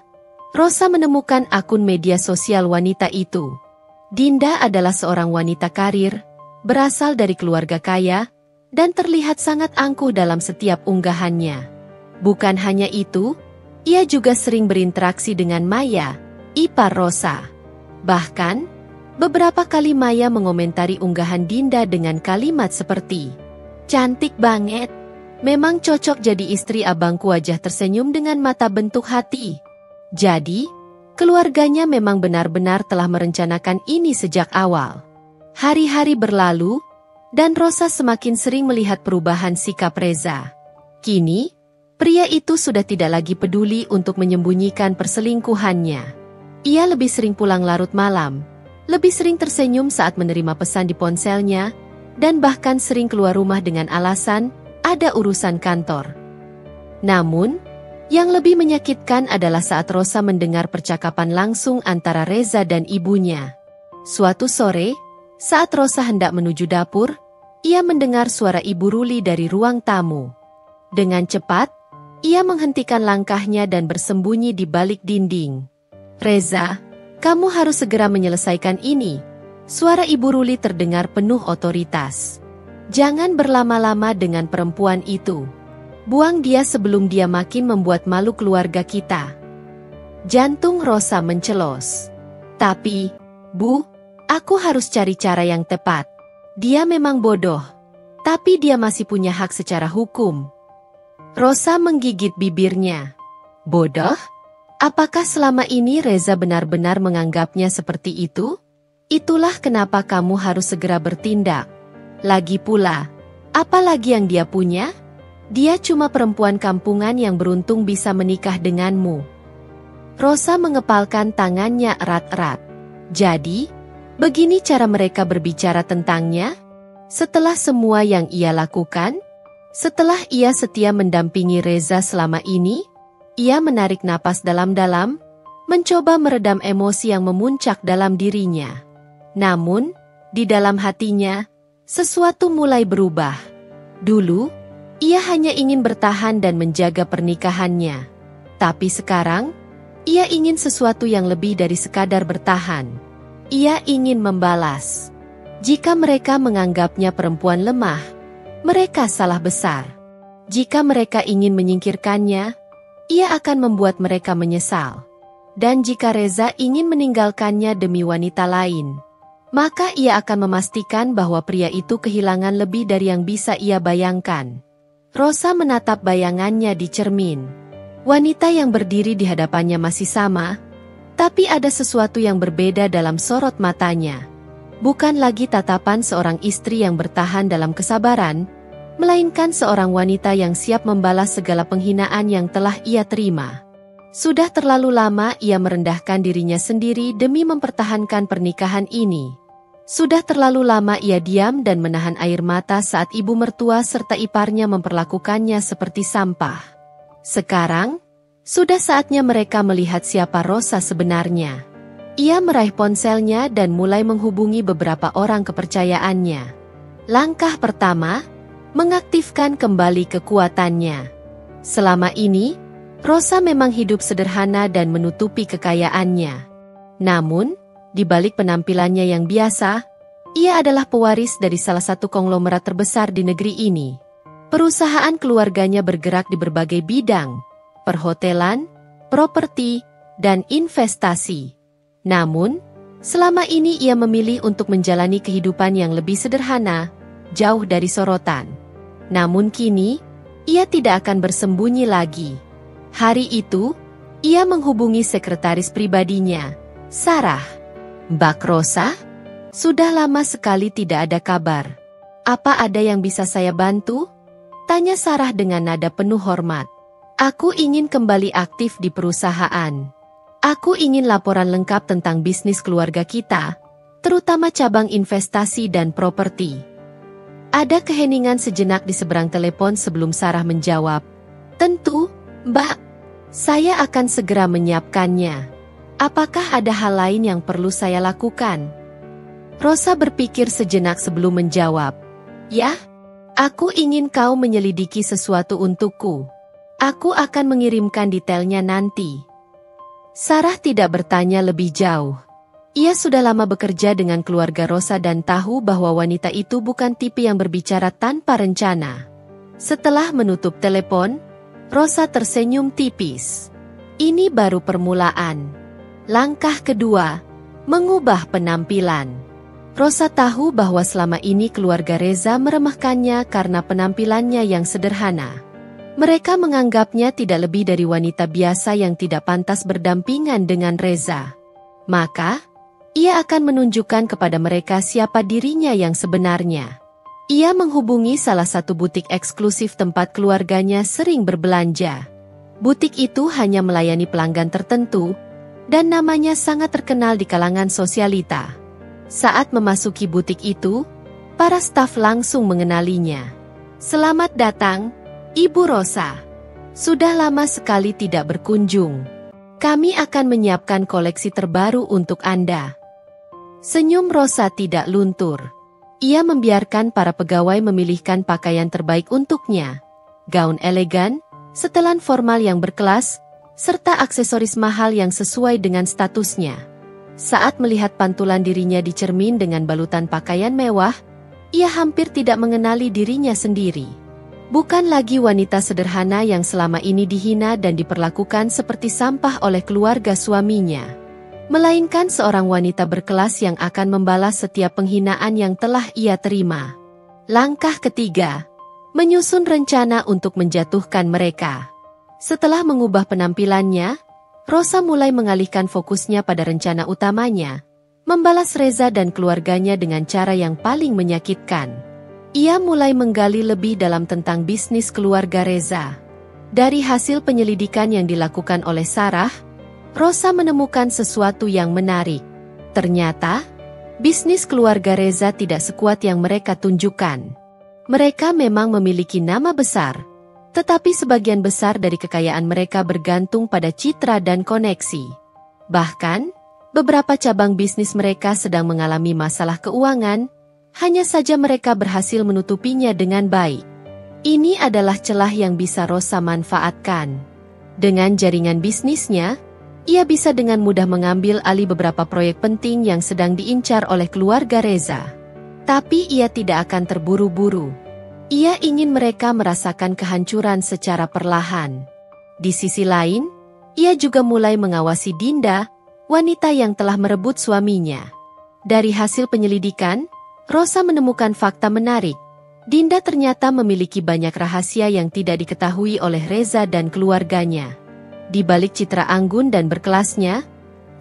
Rosa menemukan akun media sosial wanita itu. Dinda adalah seorang wanita karir, berasal dari keluarga kaya, dan terlihat sangat angkuh dalam setiap unggahannya. Bukan hanya itu, ia juga sering berinteraksi dengan Maya, ipar Rosa. Bahkan, beberapa kali Maya mengomentari unggahan Dinda dengan kalimat seperti, "Cantik banget. Memang cocok jadi istri abangku." Wajah tersenyum dengan mata bentuk hati. Jadi, keluarganya memang benar-benar telah merencanakan ini sejak awal. Hari-hari berlalu, dan Rosa semakin sering melihat perubahan sikap Reza. Kini, pria itu sudah tidak lagi peduli untuk menyembunyikan perselingkuhannya. Ia lebih sering pulang larut malam, lebih sering tersenyum saat menerima pesan di ponselnya, dan bahkan sering keluar rumah dengan alasan ada urusan kantor. Namun, yang lebih menyakitkan adalah saat Rosa mendengar percakapan langsung antara Reza dan ibunya. Suatu sore, saat Rosa hendak menuju dapur, ia mendengar suara Ibu Ruli dari ruang tamu. Dengan cepat, ia menghentikan langkahnya dan bersembunyi di balik dinding. "Reza, kamu harus segera menyelesaikan ini." Suara Ibu Ruli terdengar penuh otoritas. "Jangan berlama-lama dengan perempuan itu. Buang dia sebelum dia makin membuat malu keluarga kita." Jantung Rosa mencelos. "Tapi, Bu, aku harus cari cara yang tepat. Dia memang bodoh, tapi dia masih punya hak secara hukum." Rosa menggigit bibirnya. "Bodoh? Apakah selama ini Reza benar-benar menganggapnya seperti itu? Itulah kenapa kamu harus segera bertindak. Lagi pula, apa lagi yang dia punya? Dia cuma perempuan kampungan yang beruntung bisa menikah denganmu." Rosa mengepalkan tangannya erat-erat. Jadi, begini cara mereka berbicara tentangnya? Setelah semua yang ia lakukan? Setelah ia setia mendampingi Reza selama ini, ia menarik napas dalam-dalam, mencoba meredam emosi yang memuncak dalam dirinya. Namun, di dalam hatinya, sesuatu mulai berubah. Dulu, ia hanya ingin bertahan dan menjaga pernikahannya. Tapi sekarang, ia ingin sesuatu yang lebih dari sekadar bertahan. Ia ingin membalas. Jika mereka menganggapnya perempuan lemah, mereka salah besar. Jika mereka ingin menyingkirkannya, ia akan membuat mereka menyesal. Dan jika Reza ingin meninggalkannya demi wanita lain, maka ia akan memastikan bahwa pria itu kehilangan lebih dari yang bisa ia bayangkan. Rosa menatap bayangannya di cermin. Wanita yang berdiri di hadapannya masih sama, tapi ada sesuatu yang berbeda dalam sorot matanya. Bukan lagi tatapan seorang istri yang bertahan dalam kesabaran, melainkan seorang wanita yang siap membalas segala penghinaan yang telah ia terima. Sudah terlalu lama ia merendahkan dirinya sendiri demi mempertahankan pernikahan ini. Sudah terlalu lama ia diam dan menahan air mata saat ibu mertua serta iparnya memperlakukannya seperti sampah. Sekarang, sudah saatnya mereka melihat siapa Rosa sebenarnya. Ia meraih ponselnya dan mulai menghubungi beberapa orang kepercayaannya. Langkah pertama, mengaktifkan kembali kekuatannya. Selama ini, Rosa memang hidup sederhana dan menutupi kekayaannya. Namun, di balik penampilannya yang biasa, ia adalah pewaris dari salah satu konglomerat terbesar di negeri ini. Perusahaan keluarganya bergerak di berbagai bidang, perhotelan, properti, dan investasi. Namun, selama ini ia memilih untuk menjalani kehidupan yang lebih sederhana, jauh dari sorotan. Namun kini, ia tidak akan bersembunyi lagi. Hari itu, ia menghubungi sekretaris pribadinya, Sarah. "Mbak Rosa? Sudah lama sekali tidak ada kabar. Apa ada yang bisa saya bantu?" tanya Sarah dengan nada penuh hormat. "Aku ingin kembali aktif di perusahaan. Aku ingin laporan lengkap tentang bisnis keluarga kita, terutama cabang investasi dan properti." Ada keheningan sejenak di seberang telepon sebelum Sarah menjawab, "Tentu, Mbak. Saya akan segera menyiapkannya. Apakah ada hal lain yang perlu saya lakukan?" Rosa berpikir sejenak sebelum menjawab, "Ya, aku ingin kau menyelidiki sesuatu untukku. Aku akan mengirimkan detailnya nanti." Sarah tidak bertanya lebih jauh. Ia sudah lama bekerja dengan keluarga Rosa dan tahu bahwa wanita itu bukan tipe yang berbicara tanpa rencana. Setelah menutup telepon, Rosa tersenyum tipis. Ini baru permulaan. Langkah kedua, mengubah penampilan. Rosa tahu bahwa selama ini keluarga Reza meremehkannya karena penampilannya yang sederhana. Mereka menganggapnya tidak lebih dari wanita biasa yang tidak pantas berdampingan dengan Reza. Maka, ia akan menunjukkan kepada mereka siapa dirinya yang sebenarnya. Ia menghubungi salah satu butik eksklusif tempat keluarganya sering berbelanja. Butik itu hanya melayani pelanggan tertentu, dan namanya sangat terkenal di kalangan sosialita. Saat memasuki butik itu, para staf langsung mengenalinya. "Selamat datang, Ibu Rosa. Sudah lama sekali tidak berkunjung. Kami akan menyiapkan koleksi terbaru untuk Anda." Senyum Rosa tidak luntur. Ia membiarkan para pegawai memilihkan pakaian terbaik untuknya. Gaun elegan, setelan formal yang berkelas, serta aksesoris mahal yang sesuai dengan statusnya. Saat melihat pantulan dirinya di cermin dengan balutan pakaian mewah, ia hampir tidak mengenali dirinya sendiri. Bukan lagi wanita sederhana yang selama ini dihina dan diperlakukan seperti sampah oleh keluarga suaminya, melainkan seorang wanita berkelas yang akan membalas setiap penghinaan yang telah ia terima. Langkah ketiga, menyusun rencana untuk menjatuhkan mereka. Setelah mengubah penampilannya, Rosa mulai mengalihkan fokusnya pada rencana utamanya, membalas Reza dan keluarganya dengan cara yang paling menyakitkan. Ia mulai menggali lebih dalam tentang bisnis keluarga Reza. Dari hasil penyelidikan yang dilakukan oleh Sarah, Rosa menemukan sesuatu yang menarik. Ternyata, bisnis keluarga Reza tidak sekuat yang mereka tunjukkan. Mereka memang memiliki nama besar, tetapi sebagian besar dari kekayaan mereka bergantung pada citra dan koneksi. Bahkan, beberapa cabang bisnis mereka sedang mengalami masalah keuangan, hanya saja mereka berhasil menutupinya dengan baik. Ini adalah celah yang bisa Rosa manfaatkan. Dengan jaringan bisnisnya, ia bisa dengan mudah mengambil alih beberapa proyek penting yang sedang diincar oleh keluarga Reza. Tapi ia tidak akan terburu-buru. Ia ingin mereka merasakan kehancuran secara perlahan. Di sisi lain, ia juga mulai mengawasi Dinda, wanita yang telah merebut suaminya. Dari hasil penyelidikan, Rosa menemukan fakta menarik. Dinda ternyata memiliki banyak rahasia yang tidak diketahui oleh Reza dan keluarganya. Di balik citra anggun dan berkelasnya,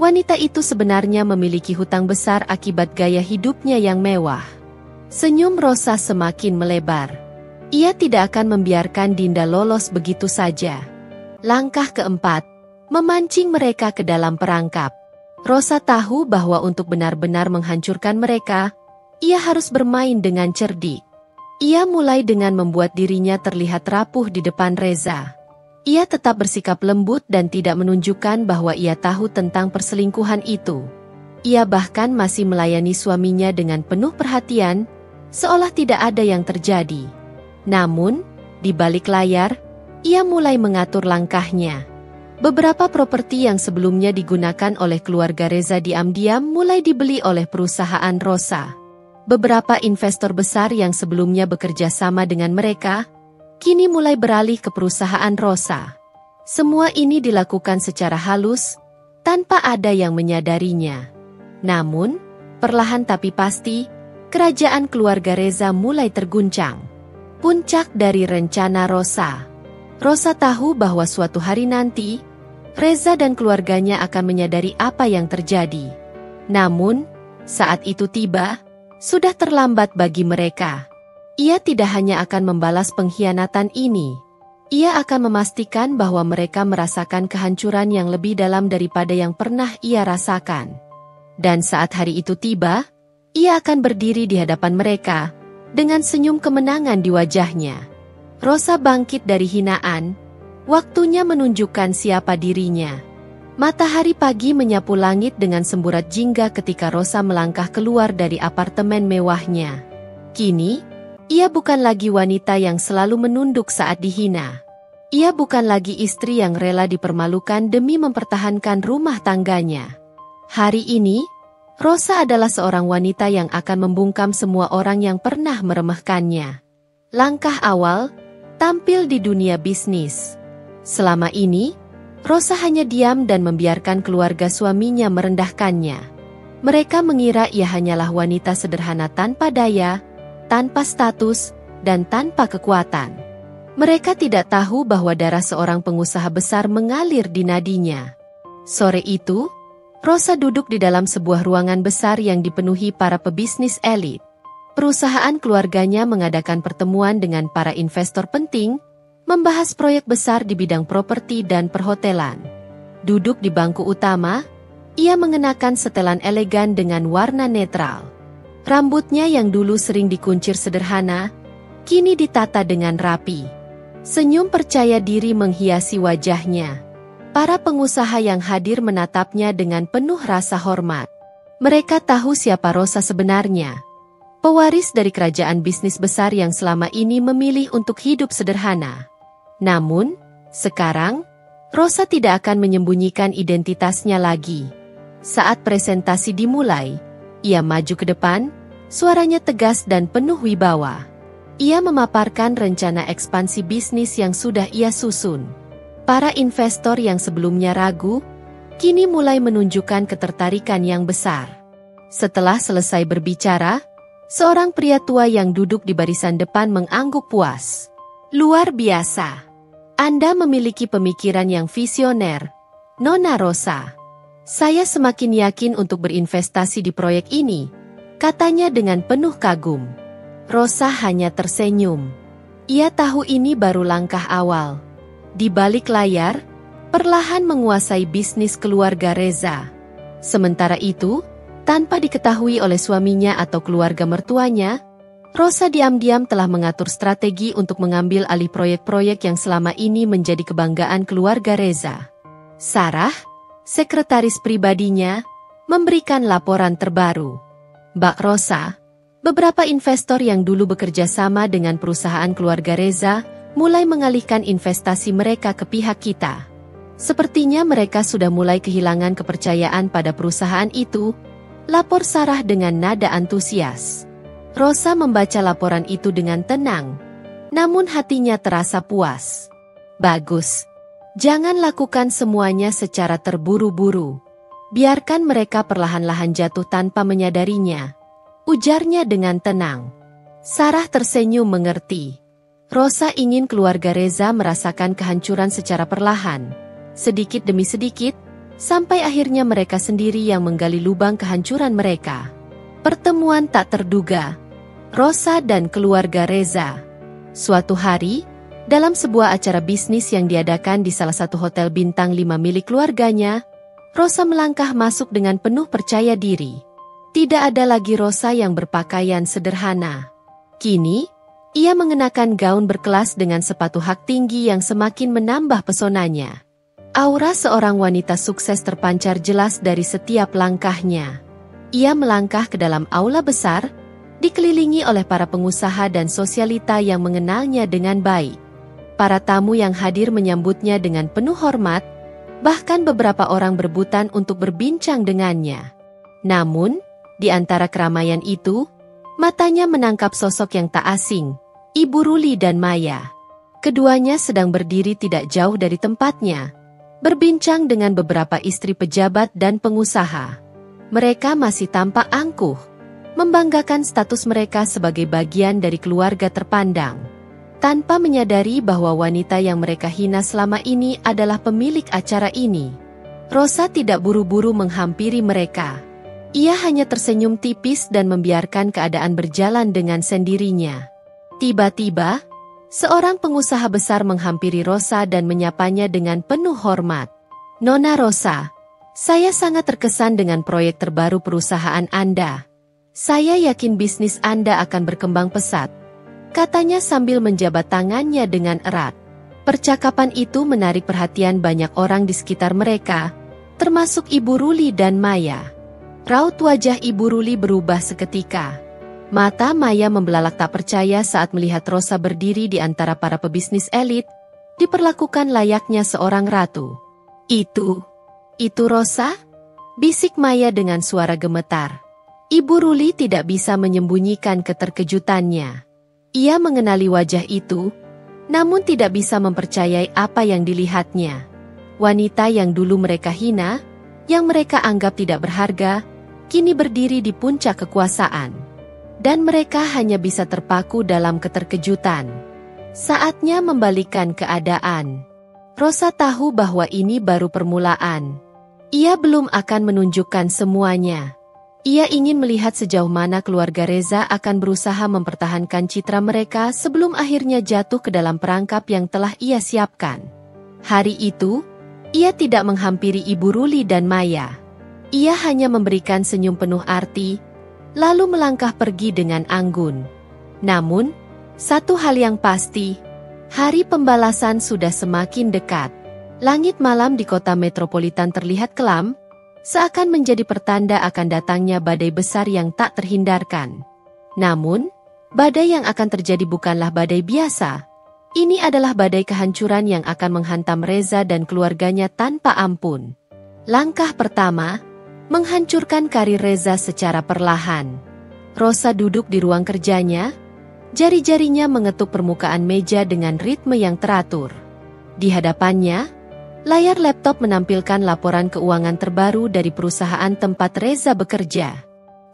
wanita itu sebenarnya memiliki hutang besar akibat gaya hidupnya yang mewah. Senyum Rosa semakin melebar. Ia tidak akan membiarkan Dinda lolos begitu saja. Langkah keempat, memancing mereka ke dalam perangkap. Rosa tahu bahwa untuk benar-benar menghancurkan mereka, ia harus bermain dengan cerdik. Ia mulai dengan membuat dirinya terlihat rapuh di depan Reza. Ia tetap bersikap lembut dan tidak menunjukkan bahwa ia tahu tentang perselingkuhan itu. Ia bahkan masih melayani suaminya dengan penuh perhatian, seolah tidak ada yang terjadi. Namun, di balik layar, ia mulai mengatur langkahnya. Beberapa properti yang sebelumnya digunakan oleh keluarga Reza diam-diam mulai dibeli oleh perusahaan Rosa. Beberapa investor besar yang sebelumnya bekerja sama dengan mereka, kini mulai beralih ke perusahaan Rosa. Semua ini dilakukan secara halus, tanpa ada yang menyadarinya. Namun, perlahan tapi pasti, kerajaan keluarga Reza mulai terguncang. Puncak dari rencana Rosa. Rosa tahu bahwa suatu hari nanti, Reza dan keluarganya akan menyadari apa yang terjadi. Namun, saat itu tiba, sudah terlambat bagi mereka. Ia tidak hanya akan membalas pengkhianatan ini. Ia akan memastikan bahwa mereka merasakan kehancuran yang lebih dalam daripada yang pernah ia rasakan. Dan saat hari itu tiba, ia akan berdiri di hadapan mereka, dengan senyum kemenangan di wajahnya. Rosa bangkit dari hinaan, waktunya menunjukkan siapa dirinya. Matahari pagi menyapu langit dengan semburat jingga ketika Rosa melangkah keluar dari apartemen mewahnya. Kini, ia bukan lagi wanita yang selalu menunduk saat dihina. Ia bukan lagi istri yang rela dipermalukan demi mempertahankan rumah tangganya. Hari ini, Rosa adalah seorang wanita yang akan membungkam semua orang yang pernah meremehkannya. Langkah awal, tampil di dunia bisnis. Selama ini, Rosa hanya diam dan membiarkan keluarga suaminya merendahkannya. Mereka mengira ia hanyalah wanita sederhana tanpa daya, tanpa status, dan tanpa kekuatan. Mereka tidak tahu bahwa darah seorang pengusaha besar mengalir di nadinya. Sore itu, Rosa duduk di dalam sebuah ruangan besar yang dipenuhi para pebisnis elit. Perusahaan keluarganya mengadakan pertemuan dengan para investor penting, membahas proyek besar di bidang properti dan perhotelan. Duduk di bangku utama, ia mengenakan setelan elegan dengan warna netral. Rambutnya yang dulu sering dikuncir sederhana, kini ditata dengan rapi. Senyum percaya diri menghiasi wajahnya. Para pengusaha yang hadir menatapnya dengan penuh rasa hormat. Mereka tahu siapa Rosa sebenarnya. Pewaris dari kerajaan bisnis besar yang selama ini memilih untuk hidup sederhana. Namun, sekarang, Rosa tidak akan menyembunyikan identitasnya lagi. Saat presentasi dimulai, ia maju ke depan, suaranya tegas dan penuh wibawa. Ia memaparkan rencana ekspansi bisnis yang sudah ia susun. Para investor yang sebelumnya ragu, kini mulai menunjukkan ketertarikan yang besar. Setelah selesai berbicara, seorang pria tua yang duduk di barisan depan mengangguk puas. Luar biasa. Anda memiliki pemikiran yang visioner, Nona Rosa. Saya semakin yakin untuk berinvestasi di proyek ini, katanya dengan penuh kagum. Rosa hanya tersenyum. Ia tahu ini baru langkah awal. Di balik layar, perlahan menguasai bisnis keluarga Reza. Sementara itu, tanpa diketahui oleh suaminya atau keluarga mertuanya, Rosa diam-diam telah mengatur strategi untuk mengambil alih proyek-proyek yang selama ini menjadi kebanggaan keluarga Reza. Sarah, sekretaris pribadinya, memberikan laporan terbaru. Mbak Rosa, beberapa investor yang dulu bekerja sama dengan perusahaan keluarga Reza mulai mengalihkan investasi mereka ke pihak kita. Sepertinya mereka sudah mulai kehilangan kepercayaan pada perusahaan itu, lapor Sarah dengan nada antusias. Rosa membaca laporan itu dengan tenang, namun hatinya terasa puas. Bagus. Jangan lakukan semuanya secara terburu-buru. Biarkan mereka perlahan-lahan jatuh tanpa menyadarinya. Ujarnya dengan tenang. Sarah tersenyum mengerti. Rosa ingin keluarga Reza merasakan kehancuran secara perlahan, sedikit demi sedikit, sampai akhirnya mereka sendiri yang menggali lubang kehancuran mereka. Pertemuan tak terduga. Rosa dan keluarga Reza. Suatu hari, dalam sebuah acara bisnis yang diadakan di salah satu hotel bintang 5 milik keluarganya, Rosa melangkah masuk dengan penuh percaya diri. Tidak ada lagi Rosa yang berpakaian sederhana. Kini, ia mengenakan gaun berkelas dengan sepatu hak tinggi yang semakin menambah pesonanya. Aura seorang wanita sukses terpancar jelas dari setiap langkahnya. Ia melangkah ke dalam aula besar, dikelilingi oleh para pengusaha dan sosialita yang mengenalnya dengan baik. Para tamu yang hadir menyambutnya dengan penuh hormat, bahkan beberapa orang berebutan untuk berbincang dengannya. Namun, di antara keramaian itu, matanya menangkap sosok yang tak asing, Ibu Ruli dan Maya. Keduanya sedang berdiri tidak jauh dari tempatnya, berbincang dengan beberapa istri pejabat dan pengusaha. Mereka masih tampak angkuh, membanggakan status mereka sebagai bagian dari keluarga terpandang, tanpa menyadari bahwa wanita yang mereka hina selama ini adalah pemilik acara ini. Rosa tidak buru-buru menghampiri mereka. Ia hanya tersenyum tipis dan membiarkan keadaan berjalan dengan sendirinya. Tiba-tiba, seorang pengusaha besar menghampiri Rosa dan menyapanya dengan penuh hormat. "Nona Rosa, saya sangat terkesan dengan proyek terbaru perusahaan Anda. Saya yakin bisnis Anda akan berkembang pesat," katanya sambil menjabat tangannya dengan erat. Percakapan itu menarik perhatian banyak orang di sekitar mereka, termasuk Ibu Ruli dan Maya. Raut wajah Ibu Ruli berubah seketika. Mata Maya membelalak tak percaya saat melihat Rosa berdiri di antara para pebisnis elit, diperlakukan layaknya seorang ratu. Itu Rosa?" bisik Maya dengan suara gemetar. Ibu Ruli tidak bisa menyembunyikan keterkejutannya. Ia mengenali wajah itu, namun tidak bisa mempercayai apa yang dilihatnya. Wanita yang dulu mereka hina, yang mereka anggap tidak berharga, kini berdiri di puncak kekuasaan. Dan mereka hanya bisa terpaku dalam keterkejutan. Saatnya membalikkan keadaan. Rosa tahu bahwa ini baru permulaan. Ia belum akan menunjukkan semuanya. Ia ingin melihat sejauh mana keluarga Reza akan berusaha mempertahankan citra mereka sebelum akhirnya jatuh ke dalam perangkap yang telah ia siapkan. Hari itu, ia tidak menghampiri Ibu Ruli dan Maya. Ia hanya memberikan senyum penuh arti, lalu melangkah pergi dengan anggun. Namun, satu hal yang pasti, hari pembalasan sudah semakin dekat. Langit malam di kota metropolitan terlihat kelam, seakan menjadi pertanda akan datangnya badai besar yang tak terhindarkan. Namun, badai yang akan terjadi bukanlah badai biasa. Ini adalah badai kehancuran yang akan menghantam Reza dan keluarganya tanpa ampun. Langkah pertama, menghancurkan karir Reza secara perlahan. Rosa duduk di ruang kerjanya, jari-jarinya mengetuk permukaan meja dengan ritme yang teratur. Di hadapannya, layar laptop menampilkan laporan keuangan terbaru dari perusahaan tempat Reza bekerja.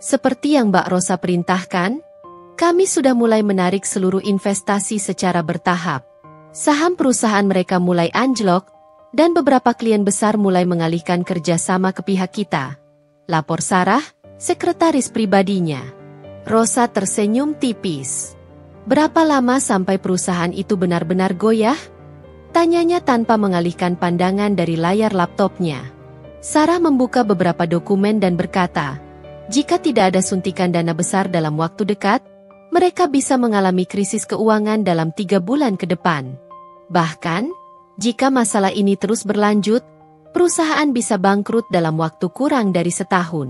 Seperti yang Mbak Rosa perintahkan, kami sudah mulai menarik seluruh investasi secara bertahap. Saham perusahaan mereka mulai anjlok, dan beberapa klien besar mulai mengalihkan kerjasama ke pihak kita. Lapor Sarah, sekretaris pribadinya. Rosa tersenyum tipis. "Berapa lama sampai perusahaan itu benar-benar goyah?" tanyanya tanpa mengalihkan pandangan dari layar laptopnya. Sarah membuka beberapa dokumen dan berkata, "Jika tidak ada suntikan dana besar dalam waktu dekat, mereka bisa mengalami krisis keuangan dalam 3 bulan ke depan. Bahkan, jika masalah ini terus berlanjut, perusahaan bisa bangkrut dalam waktu kurang dari setahun.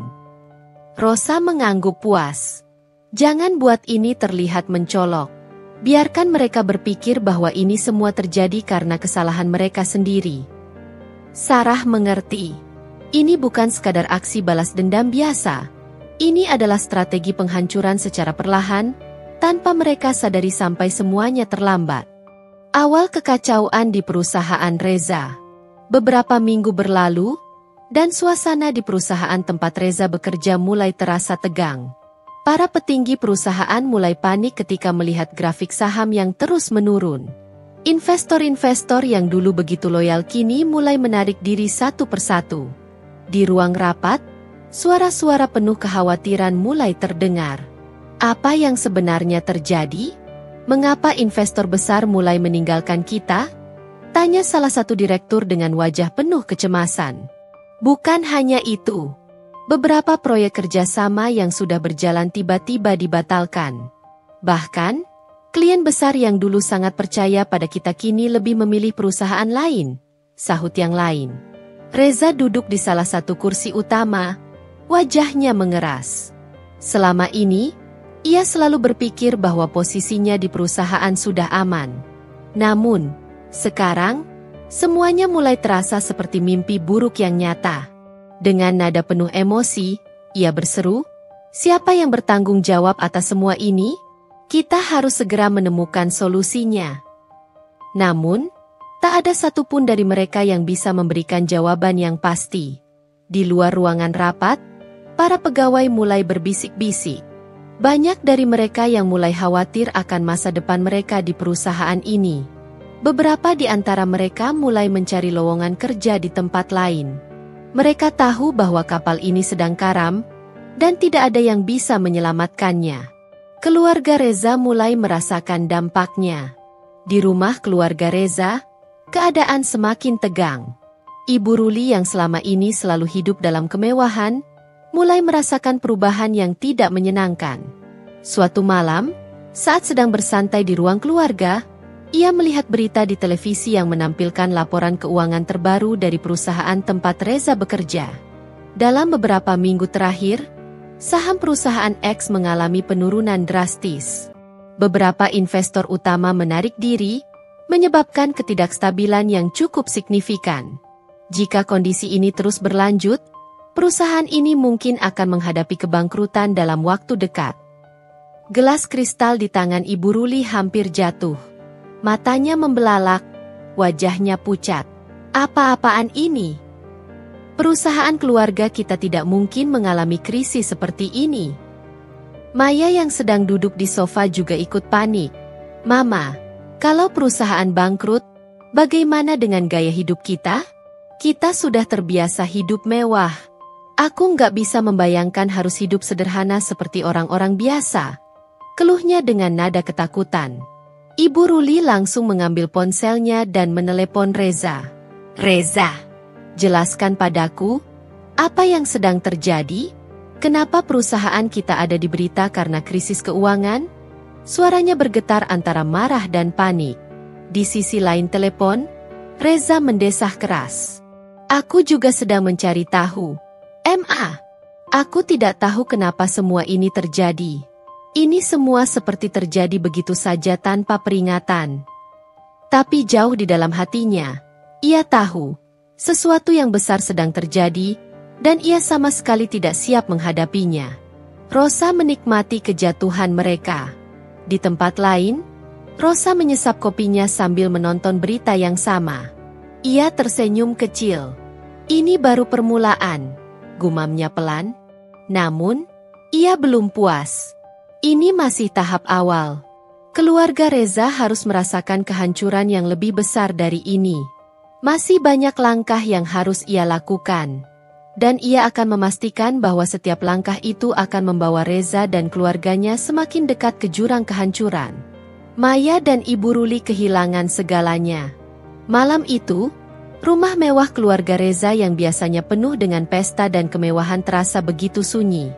Rosa mengangguk puas. Jangan buat ini terlihat mencolok. Biarkan mereka berpikir bahwa ini semua terjadi karena kesalahan mereka sendiri. Sarah mengerti. Ini bukan sekadar aksi balas dendam biasa. Ini adalah strategi penghancuran secara perlahan, tanpa mereka sadari sampai semuanya terlambat. Awal kekacauan di perusahaan Reza. Beberapa minggu berlalu, dan suasana di perusahaan tempat Reza bekerja mulai terasa tegang. Para petinggi perusahaan mulai panik ketika melihat grafik saham yang terus menurun. Investor-investor yang dulu begitu loyal kini mulai menarik diri satu persatu. Di ruang rapat, suara-suara penuh kekhawatiran mulai terdengar. Apa yang sebenarnya terjadi? Mengapa investor besar mulai meninggalkan kita? Tanya salah satu direktur dengan wajah penuh kecemasan. Bukan hanya itu. Beberapa proyek kerjasama yang sudah berjalan tiba-tiba dibatalkan. Bahkan, klien besar yang dulu sangat percaya pada kita kini lebih memilih perusahaan lain, sahut yang lain. Reza duduk di salah satu kursi utama, wajahnya mengeras. Selama ini, ia selalu berpikir bahwa posisinya di perusahaan sudah aman. Namun, sekarang, semuanya mulai terasa seperti mimpi buruk yang nyata. Dengan nada penuh emosi, ia berseru, "Siapa yang bertanggung jawab atas semua ini? Kita harus segera menemukan solusinya." Namun, tak ada satupun dari mereka yang bisa memberikan jawaban yang pasti. Di luar ruangan rapat, para pegawai mulai berbisik-bisik. Banyak dari mereka yang mulai khawatir akan masa depan mereka di perusahaan ini. Beberapa di antara mereka mulai mencari lowongan kerja di tempat lain. Mereka tahu bahwa kapal ini sedang karam, dan tidak ada yang bisa menyelamatkannya. Keluarga Reza mulai merasakan dampaknya. Di rumah keluarga Reza, keadaan semakin tegang. Ibu Ruli yang selama ini selalu hidup dalam kemewahan, mulai merasakan perubahan yang tidak menyenangkan. Suatu malam, saat sedang bersantai di ruang keluarga, ia melihat berita di televisi yang menampilkan laporan keuangan terbaru dari perusahaan tempat Reza bekerja. Dalam beberapa minggu terakhir, saham perusahaan X mengalami penurunan drastis. Beberapa investor utama menarik diri, menyebabkan ketidakstabilan yang cukup signifikan. Jika kondisi ini terus berlanjut, perusahaan ini mungkin akan menghadapi kebangkrutan dalam waktu dekat. Gelas kristal di tangan Ibu Ruli hampir jatuh. Matanya membelalak, wajahnya pucat. Apa-apaan ini? Perusahaan keluarga kita tidak mungkin mengalami krisis seperti ini. Maya yang sedang duduk di sofa juga ikut panik. Mama, kalau perusahaan bangkrut, bagaimana dengan gaya hidup kita? Kita sudah terbiasa hidup mewah. Aku nggak bisa membayangkan harus hidup sederhana seperti orang-orang biasa. Keluhnya dengan nada ketakutan. Ibu Ruli langsung mengambil ponselnya dan menelepon Reza. "Reza, jelaskan padaku, apa yang sedang terjadi? Kenapa perusahaan kita ada di berita karena krisis keuangan?" Suaranya bergetar antara marah dan panik. Di sisi lain telepon, Reza mendesah keras. "Aku juga sedang mencari tahu. Aku tidak tahu kenapa semua ini terjadi. Ini semua seperti terjadi begitu saja tanpa peringatan." Tapi jauh di dalam hatinya, ia tahu, sesuatu yang besar sedang terjadi, dan ia sama sekali tidak siap menghadapinya. Rosa menikmati kejatuhan mereka. Di tempat lain, Rosa menyesap kopinya sambil menonton berita yang sama. Ia tersenyum kecil. "Ini baru permulaan," gumamnya pelan. Namun, ia belum puas. Ini masih tahap awal. Keluarga Reza harus merasakan kehancuran yang lebih besar dari ini. Masih banyak langkah yang harus ia lakukan. Dan ia akan memastikan bahwa setiap langkah itu akan membawa Reza dan keluarganya semakin dekat ke jurang kehancuran. Maya dan Ibu Ruli kehilangan segalanya. Malam itu, rumah mewah keluarga Reza yang biasanya penuh dengan pesta dan kemewahan terasa begitu sunyi.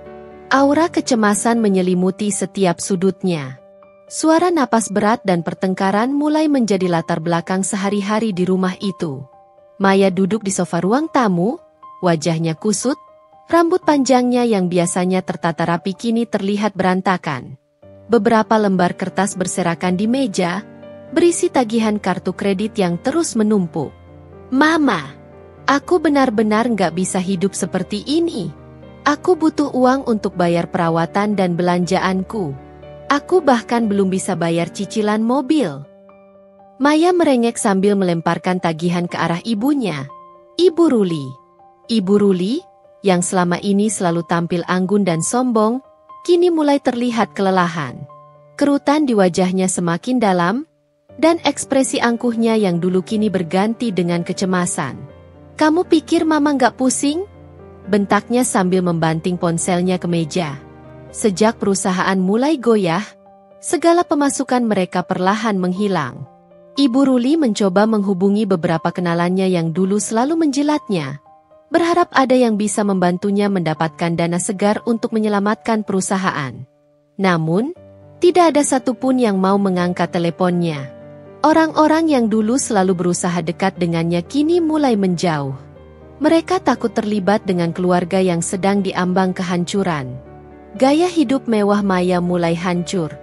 Aura kecemasan menyelimuti setiap sudutnya. Suara napas berat dan pertengkaran mulai menjadi latar belakang sehari-hari di rumah itu. Maya duduk di sofa ruang tamu, wajahnya kusut, rambut panjangnya yang biasanya tertata rapi kini terlihat berantakan. Beberapa lembar kertas berserakan di meja, berisi tagihan kartu kredit yang terus menumpuk. Mama, aku benar-benar nggak bisa hidup seperti ini. Aku butuh uang untuk bayar perawatan dan belanjaanku. Aku bahkan belum bisa bayar cicilan mobil. Maya merengek sambil melemparkan tagihan ke arah ibunya, Ibu Ruli. Ibu Ruli, yang selama ini selalu tampil anggun dan sombong, kini mulai terlihat kelelahan. Kerutan di wajahnya semakin dalam, dan ekspresi angkuhnya yang dulu kini berganti dengan kecemasan. Kamu pikir Mama nggak pusing? Bentaknya sambil membanting ponselnya ke meja. Sejak perusahaan mulai goyah, segala pemasukan mereka perlahan menghilang. Ibu Ruli mencoba menghubungi beberapa kenalannya yang dulu selalu menjilatnya, berharap ada yang bisa membantunya mendapatkan dana segar untuk menyelamatkan perusahaan. Namun, tidak ada satupun yang mau mengangkat teleponnya. Orang-orang yang dulu selalu berusaha dekat dengannya kini mulai menjauh. Mereka takut terlibat dengan keluarga yang sedang diambang kehancuran. Gaya hidup mewah Maya mulai hancur.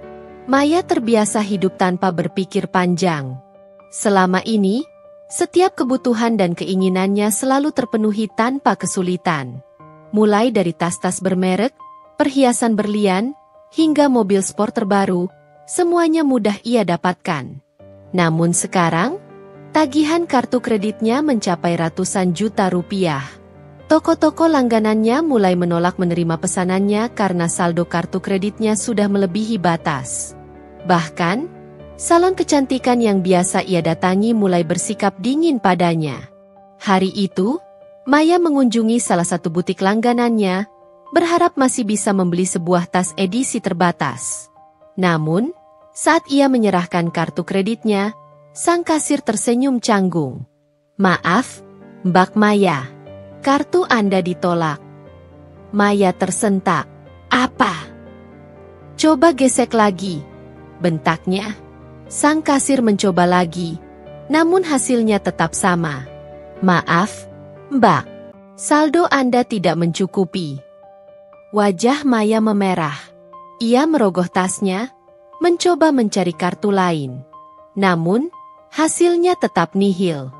Maya terbiasa hidup tanpa berpikir panjang. Selama ini, setiap kebutuhan dan keinginannya selalu terpenuhi tanpa kesulitan. Mulai dari tas-tas bermerek, perhiasan berlian, hingga mobil sport terbaru, semuanya mudah ia dapatkan. Namun sekarang, tagihan kartu kreditnya mencapai ratusan juta rupiah. Toko-toko langganannya mulai menolak menerima pesanannya karena saldo kartu kreditnya sudah melebihi batas. Bahkan, salon kecantikan yang biasa ia datangi mulai bersikap dingin padanya. Hari itu, Maya mengunjungi salah satu butik langganannya, berharap masih bisa membeli sebuah tas edisi terbatas. Namun, saat ia menyerahkan kartu kreditnya, sang kasir tersenyum canggung. Maaf, Mbak Maya. Kartu Anda ditolak. Maya tersentak. Apa? Coba gesek lagi, bentaknya. Sang kasir mencoba lagi, namun hasilnya tetap sama. Maaf, Mbak. Saldo Anda tidak mencukupi. Wajah Maya memerah. Ia merogoh tasnya, mencoba mencari kartu lain. Namun, hasilnya tetap nihil.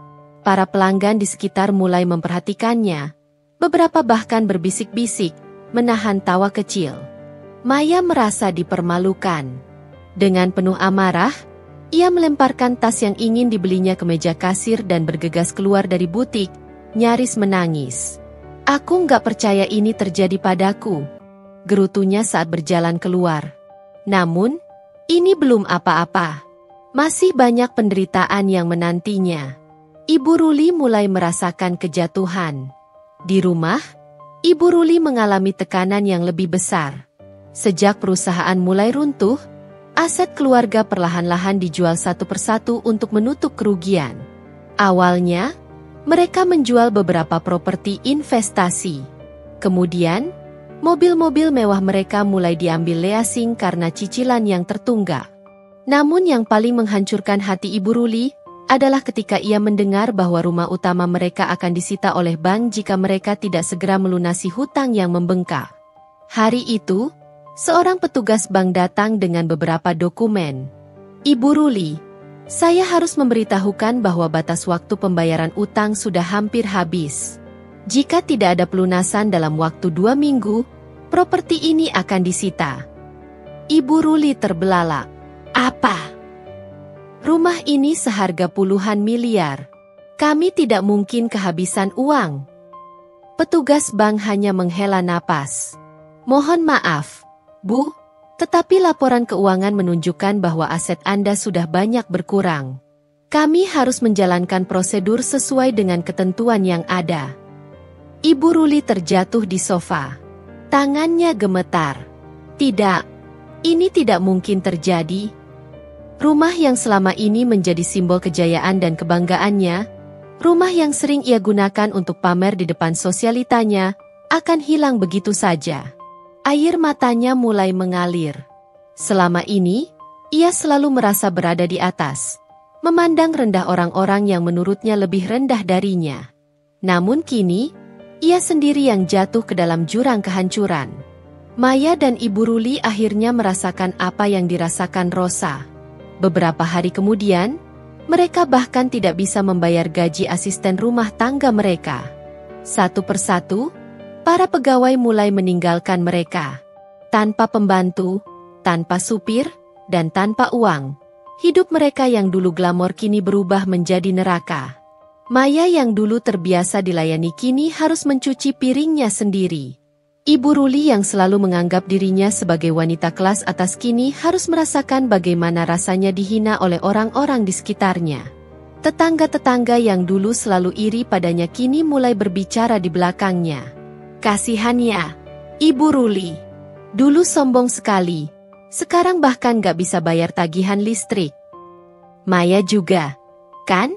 Para pelanggan di sekitar mulai memperhatikannya. Beberapa bahkan berbisik-bisik, menahan tawa kecil. Maya merasa dipermalukan. Dengan penuh amarah, ia melemparkan tas yang ingin dibelinya ke meja kasir dan bergegas keluar dari butik, nyaris menangis. Aku nggak percaya ini terjadi padaku, gerutunya saat berjalan keluar. Namun, ini belum apa-apa. Masih banyak penderitaan yang menantinya. Ibu Ruli mulai merasakan kejatuhan. Di rumah, Ibu Ruli mengalami tekanan yang lebih besar. Sejak perusahaan mulai runtuh, aset keluarga perlahan-lahan dijual satu persatu untuk menutup kerugian. Awalnya, mereka menjual beberapa properti investasi. Kemudian, mobil-mobil mewah mereka mulai diambil leasing karena cicilan yang tertunggak. Namun yang paling menghancurkan hati Ibu Ruli adalah ketika ia mendengar bahwa rumah utama mereka akan disita oleh bank jika mereka tidak segera melunasi hutang yang membengkak. Hari itu, seorang petugas bank datang dengan beberapa dokumen. Ibu Ruli, saya harus memberitahukan bahwa batas waktu pembayaran utang sudah hampir habis. Jika tidak ada pelunasan dalam waktu 2 minggu, properti ini akan disita. Ibu Ruli terbelalak. Apa? Rumah ini seharga puluhan miliar. Kami tidak mungkin kehabisan uang. Petugas bank hanya menghela napas. Mohon maaf, Bu, tetapi laporan keuangan menunjukkan bahwa aset Anda sudah banyak berkurang. Kami harus menjalankan prosedur sesuai dengan ketentuan yang ada. Ibu Ruli terjatuh di sofa. Tangannya gemetar. Tidak, ini tidak mungkin terjadi. Rumah yang selama ini menjadi simbol kejayaan dan kebanggaannya, rumah yang sering ia gunakan untuk pamer di depan sosialitanya, akan hilang begitu saja. Air matanya mulai mengalir. Selama ini, ia selalu merasa berada di atas, memandang rendah orang-orang yang menurutnya lebih rendah darinya. Namun kini, ia sendiri yang jatuh ke dalam jurang kehancuran. Maya dan Ibu Ruli akhirnya merasakan apa yang dirasakan Rosa. Beberapa hari kemudian, mereka bahkan tidak bisa membayar gaji asisten rumah tangga mereka. Satu persatu, para pegawai mulai meninggalkan mereka. Tanpa pembantu, tanpa supir, dan tanpa uang. Hidup mereka yang dulu glamor kini berubah menjadi neraka. Maya yang dulu terbiasa dilayani kini harus mencuci piringnya sendiri. Ibu Ruli yang selalu menganggap dirinya sebagai wanita kelas atas kini harus merasakan bagaimana rasanya dihina oleh orang-orang di sekitarnya. Tetangga-tetangga yang dulu selalu iri padanya kini mulai berbicara di belakangnya. Kasihannya, Ibu Ruli. Dulu sombong sekali, sekarang bahkan gak bisa bayar tagihan listrik. Maya juga, kan?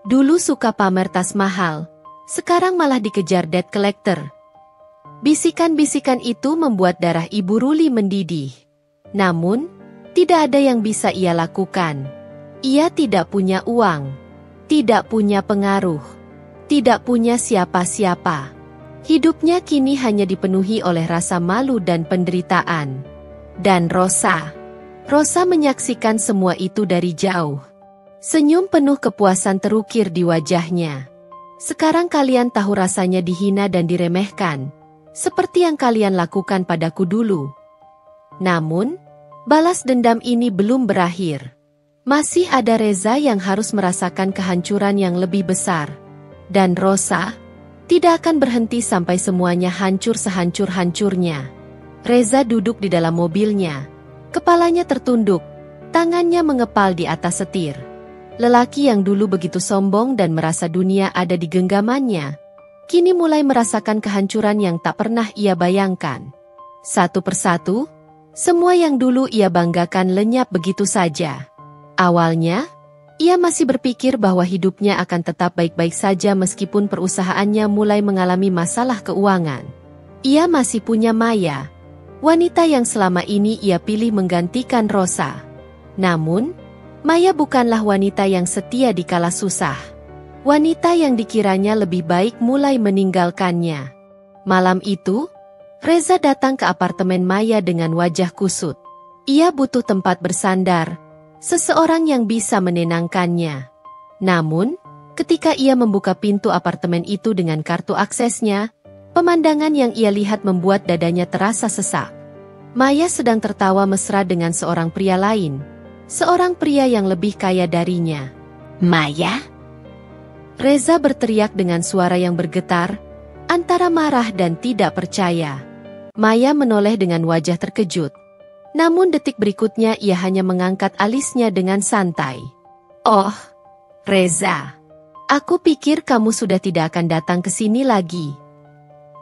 Dulu suka pamer tas mahal, sekarang malah dikejar debt collector. Bisikan-bisikan itu membuat darah Ibu Ruli mendidih. Namun, tidak ada yang bisa ia lakukan. Ia tidak punya uang, tidak punya pengaruh, tidak punya siapa-siapa. Hidupnya kini hanya dipenuhi oleh rasa malu dan penderitaan. Dan Rosa menyaksikan semua itu dari jauh. Senyum penuh kepuasan terukir di wajahnya. Sekarang kalian tahu rasanya dihina dan diremehkan, seperti yang kalian lakukan padaku dulu. Namun, balas dendam ini belum berakhir. Masih ada Reza yang harus merasakan kehancuran yang lebih besar. Dan Rosa tidak akan berhenti sampai semuanya hancur sehancur-hancurnya. Reza duduk di dalam mobilnya. Kepalanya tertunduk, tangannya mengepal di atas setir. Lelaki yang dulu begitu sombong dan merasa dunia ada di genggamannya, kini mulai merasakan kehancuran yang tak pernah ia bayangkan. Satu persatu, semua yang dulu ia banggakan lenyap begitu saja. Awalnya, ia masih berpikir bahwa hidupnya akan tetap baik-baik saja meskipun perusahaannya mulai mengalami masalah keuangan. Ia masih punya Maya, wanita yang selama ini ia pilih menggantikan Rosa. Namun, Maya bukanlah wanita yang setia di kala susah. Wanita yang dikiranya lebih baik mulai meninggalkannya. Malam itu, Reza datang ke apartemen Maya dengan wajah kusut. Ia butuh tempat bersandar, seseorang yang bisa menenangkannya. Namun, ketika ia membuka pintu apartemen itu dengan kartu aksesnya, pemandangan yang ia lihat membuat dadanya terasa sesak. Maya sedang tertawa mesra dengan seorang pria lain. Seorang pria yang lebih kaya darinya. Maya? Reza berteriak dengan suara yang bergetar, antara marah dan tidak percaya. Maya menoleh dengan wajah terkejut. Namun detik berikutnya ia hanya mengangkat alisnya dengan santai. Oh, Reza. Aku pikir kamu sudah tidak akan datang ke sini lagi.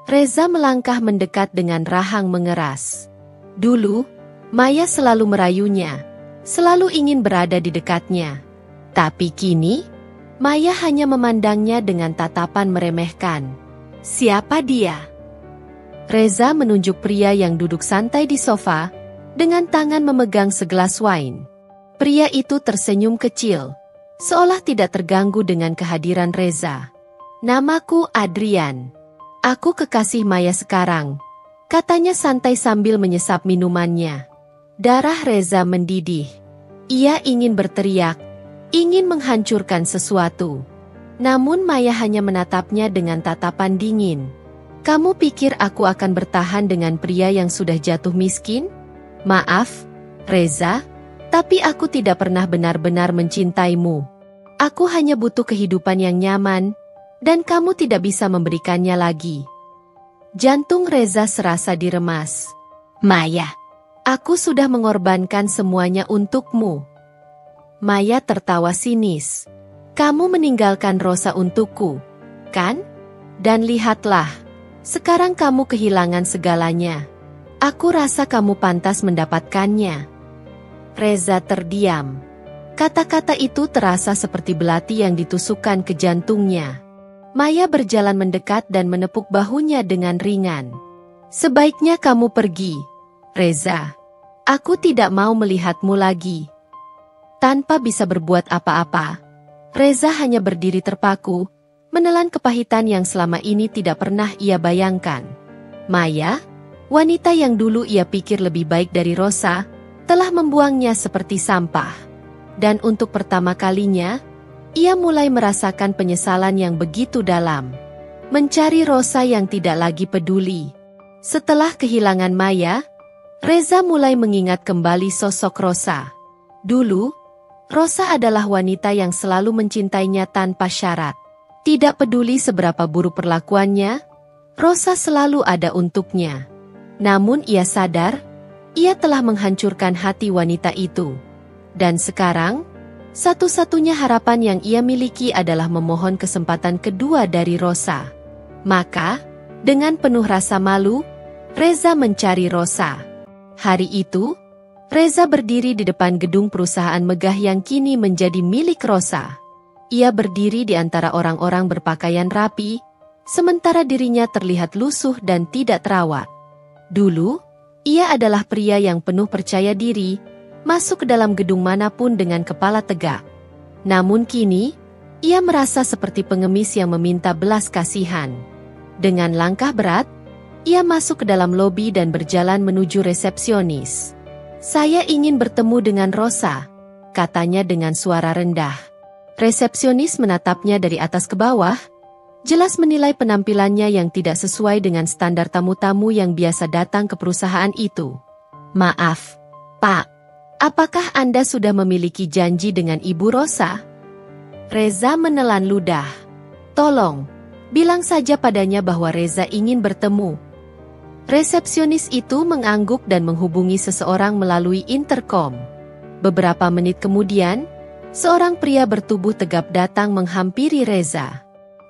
Reza melangkah mendekat dengan rahang mengeras. Dulu, Maya selalu merayunya, selalu ingin berada di dekatnya. Tapi kini, Maya hanya memandangnya dengan tatapan meremehkan. Siapa dia? Reza menunjuk pria yang duduk santai di sofa, dengan tangan memegang segelas wine. Pria itu tersenyum kecil, seolah tidak terganggu dengan kehadiran Reza. Namaku Adrian. Aku kekasih Maya sekarang, katanya santai sambil menyesap minumannya. Darah Reza mendidih. Ia ingin berteriak, ingin menghancurkan sesuatu. Namun Maya hanya menatapnya dengan tatapan dingin. Kamu pikir aku akan bertahan dengan pria yang sudah jatuh miskin? Maaf, Reza, tapi aku tidak pernah benar-benar mencintaimu. Aku hanya butuh kehidupan yang nyaman, dan kamu tidak bisa memberikannya lagi. Jantung Reza serasa diremas. Maya, aku sudah mengorbankan semuanya untukmu. Maya tertawa sinis. Kamu meninggalkan Rosa untukku, kan? Dan lihatlah, sekarang kamu kehilangan segalanya. Aku rasa kamu pantas mendapatkannya. Reza terdiam. Kata-kata itu terasa seperti belati yang ditusukkan ke jantungnya. Maya berjalan mendekat dan menepuk bahunya dengan ringan. Sebaiknya kamu pergi, Reza. Aku tidak mau melihatmu lagi. Tanpa bisa berbuat apa-apa, Reza hanya berdiri terpaku, menelan kepahitan yang selama ini tidak pernah ia bayangkan. Maya, wanita yang dulu ia pikir lebih baik dari Rosa, telah membuangnya seperti sampah. Dan untuk pertama kalinya, ia mulai merasakan penyesalan yang begitu dalam. Mencari Rosa yang tidak lagi peduli. Setelah kehilangan Maya, Reza mulai mengingat kembali sosok Rosa. Dulu, Rosa adalah wanita yang selalu mencintainya tanpa syarat. Tidak peduli seberapa buruk perlakuannya, Rosa selalu ada untuknya. Namun ia sadar, ia telah menghancurkan hati wanita itu. Dan sekarang, satu-satunya harapan yang ia miliki adalah memohon kesempatan kedua dari Rosa. Maka, dengan penuh rasa malu, Reza mencari Rosa. Hari itu, Reza berdiri di depan gedung perusahaan megah yang kini menjadi milik Rosa. Ia berdiri di antara orang-orang berpakaian rapi, sementara dirinya terlihat lusuh dan tidak terawat. Dulu, ia adalah pria yang penuh percaya diri, masuk ke dalam gedung manapun dengan kepala tegak. Namun kini, ia merasa seperti pengemis yang meminta belas kasihan. Dengan langkah berat, ia masuk ke dalam lobi dan berjalan menuju resepsionis. "Saya ingin bertemu dengan Rosa," katanya dengan suara rendah. Resepsionis menatapnya dari atas ke bawah, jelas menilai penampilannya yang tidak sesuai dengan standar tamu-tamu yang biasa datang ke perusahaan itu. "Maaf, Pak, apakah Anda sudah memiliki janji dengan Ibu Rosa?" Reza menelan ludah. "Tolong, bilang saja padanya bahwa Reza ingin bertemu." Resepsionis itu mengangguk dan menghubungi seseorang melalui interkom. Beberapa menit kemudian, seorang pria bertubuh tegap datang menghampiri Reza.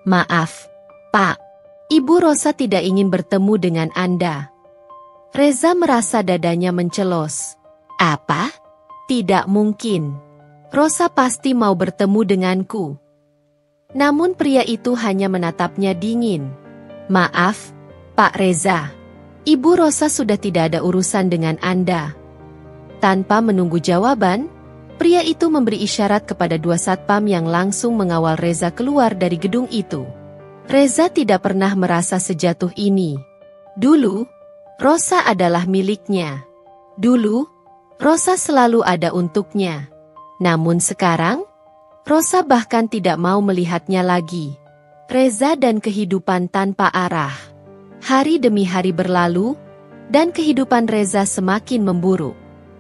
"Maaf, Pak, Ibu Rosa tidak ingin bertemu dengan Anda." Reza merasa dadanya mencelos. "Apa? Tidak mungkin. Rosa pasti mau bertemu denganku." Namun pria itu hanya menatapnya dingin. "Maaf, Pak Reza. Ibu Rosa sudah tidak ada urusan dengan Anda." Tanpa menunggu jawaban, pria itu memberi isyarat kepada dua satpam yang langsung mengawal Reza keluar dari gedung itu. Reza tidak pernah merasa sejatuh ini. Dulu, Rosa adalah miliknya. Dulu, Rosa selalu ada untuknya. Namun sekarang, Rosa bahkan tidak mau melihatnya lagi. Reza dan kehidupan tanpa arah. Hari demi hari berlalu, dan kehidupan Reza semakin memburuk.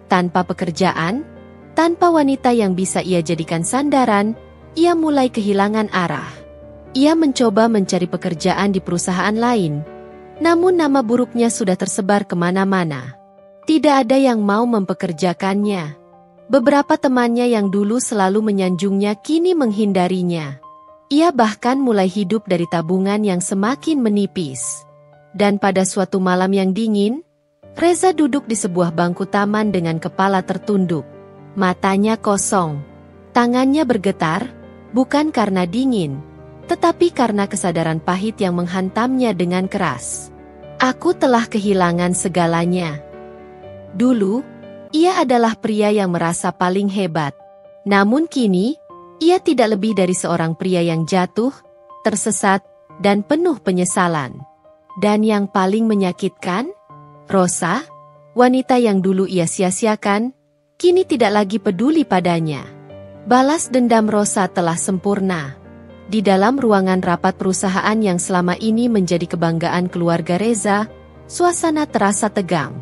Tanpa pekerjaan, tanpa wanita yang bisa ia jadikan sandaran, ia mulai kehilangan arah. Ia mencoba mencari pekerjaan di perusahaan lain, namun nama buruknya sudah tersebar kemana-mana. Tidak ada yang mau mempekerjakannya. Beberapa temannya yang dulu selalu menyanjungnya kini menghindarinya. Ia bahkan mulai hidup dari tabungan yang semakin menipis. Dan pada suatu malam yang dingin, Reza duduk di sebuah bangku taman dengan kepala tertunduk. Matanya kosong. Tangannya bergetar, bukan karena dingin, tetapi karena kesadaran pahit yang menghantamnya dengan keras. "Aku telah kehilangan segalanya." Dulu, ia adalah pria yang merasa paling hebat. Namun kini, ia tidak lebih dari seorang pria yang jatuh, tersesat, dan penuh penyesalan. Dan yang paling menyakitkan, Rosa, wanita yang dulu ia sia-siakan, kini tidak lagi peduli padanya. Balas dendam Rosa telah sempurna. Di dalam ruangan rapat perusahaan yang selama ini menjadi kebanggaan keluarga Reza, suasana terasa tegang.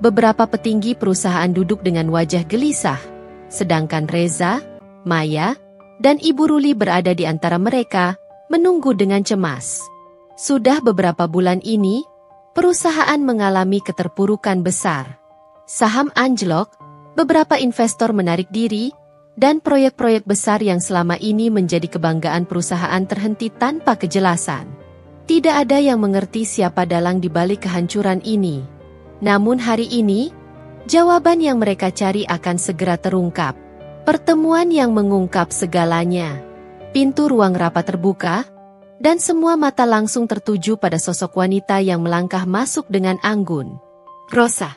Beberapa petinggi perusahaan duduk dengan wajah gelisah, sedangkan Reza, Maya, dan Ibu Ruli berada di antara mereka, menunggu dengan cemas. Sudah beberapa bulan ini, perusahaan mengalami keterpurukan besar. Saham anjlok, beberapa investor menarik diri, dan proyek-proyek besar yang selama ini menjadi kebanggaan perusahaan terhenti tanpa kejelasan. Tidak ada yang mengerti siapa dalang di balik kehancuran ini. Namun hari ini, jawaban yang mereka cari akan segera terungkap. Pertemuan yang mengungkap segalanya. Pintu ruang rapat terbuka. dan semua mata langsung tertuju pada sosok wanita yang melangkah masuk dengan anggun. Rosa.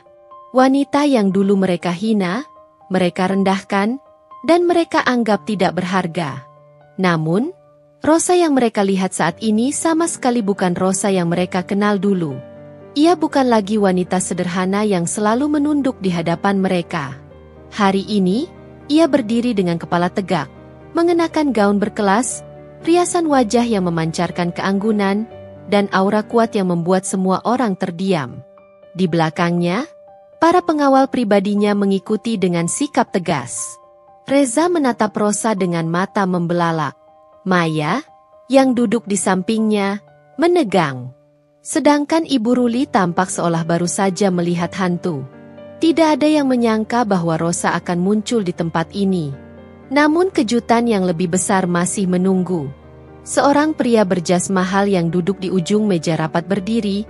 Wanita yang dulu mereka hina, mereka rendahkan, dan mereka anggap tidak berharga. Namun, Rosa yang mereka lihat saat ini sama sekali bukan Rosa yang mereka kenal dulu. Ia bukan lagi wanita sederhana yang selalu menunduk di hadapan mereka. Hari ini, ia berdiri dengan kepala tegak, mengenakan gaun berkelas, riasan wajah yang memancarkan keanggunan, dan aura kuat yang membuat semua orang terdiam. Di belakangnya, para pengawal pribadinya mengikuti dengan sikap tegas. Reza menatap Rosa dengan mata membelalak. Maya, yang duduk di sampingnya, menegang. Sedangkan Ibu Ruli tampak seolah baru saja melihat hantu. Tidak ada yang menyangka bahwa Rosa akan muncul di tempat ini. Namun kejutan yang lebih besar masih menunggu. Seorang pria berjas mahal yang duduk di ujung meja rapat berdiri,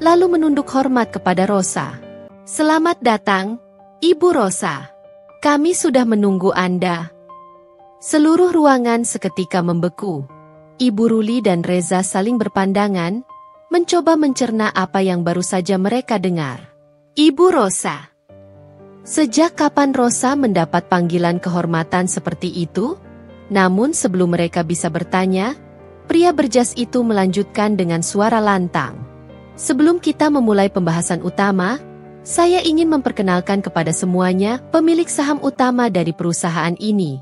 lalu menunduk hormat kepada Rosa. Selamat datang, Ibu Rosa. Kami sudah menunggu Anda. Seluruh ruangan seketika membeku. Ibu Ruli dan Reza saling berpandangan, mencoba mencerna apa yang baru saja mereka dengar. Ibu Rosa. Sejak kapan Rosa mendapat panggilan kehormatan seperti itu? Namun sebelum mereka bisa bertanya, pria berjas itu melanjutkan dengan suara lantang. Sebelum kita memulai pembahasan utama, saya ingin memperkenalkan kepada semuanya pemilik saham utama dari perusahaan ini.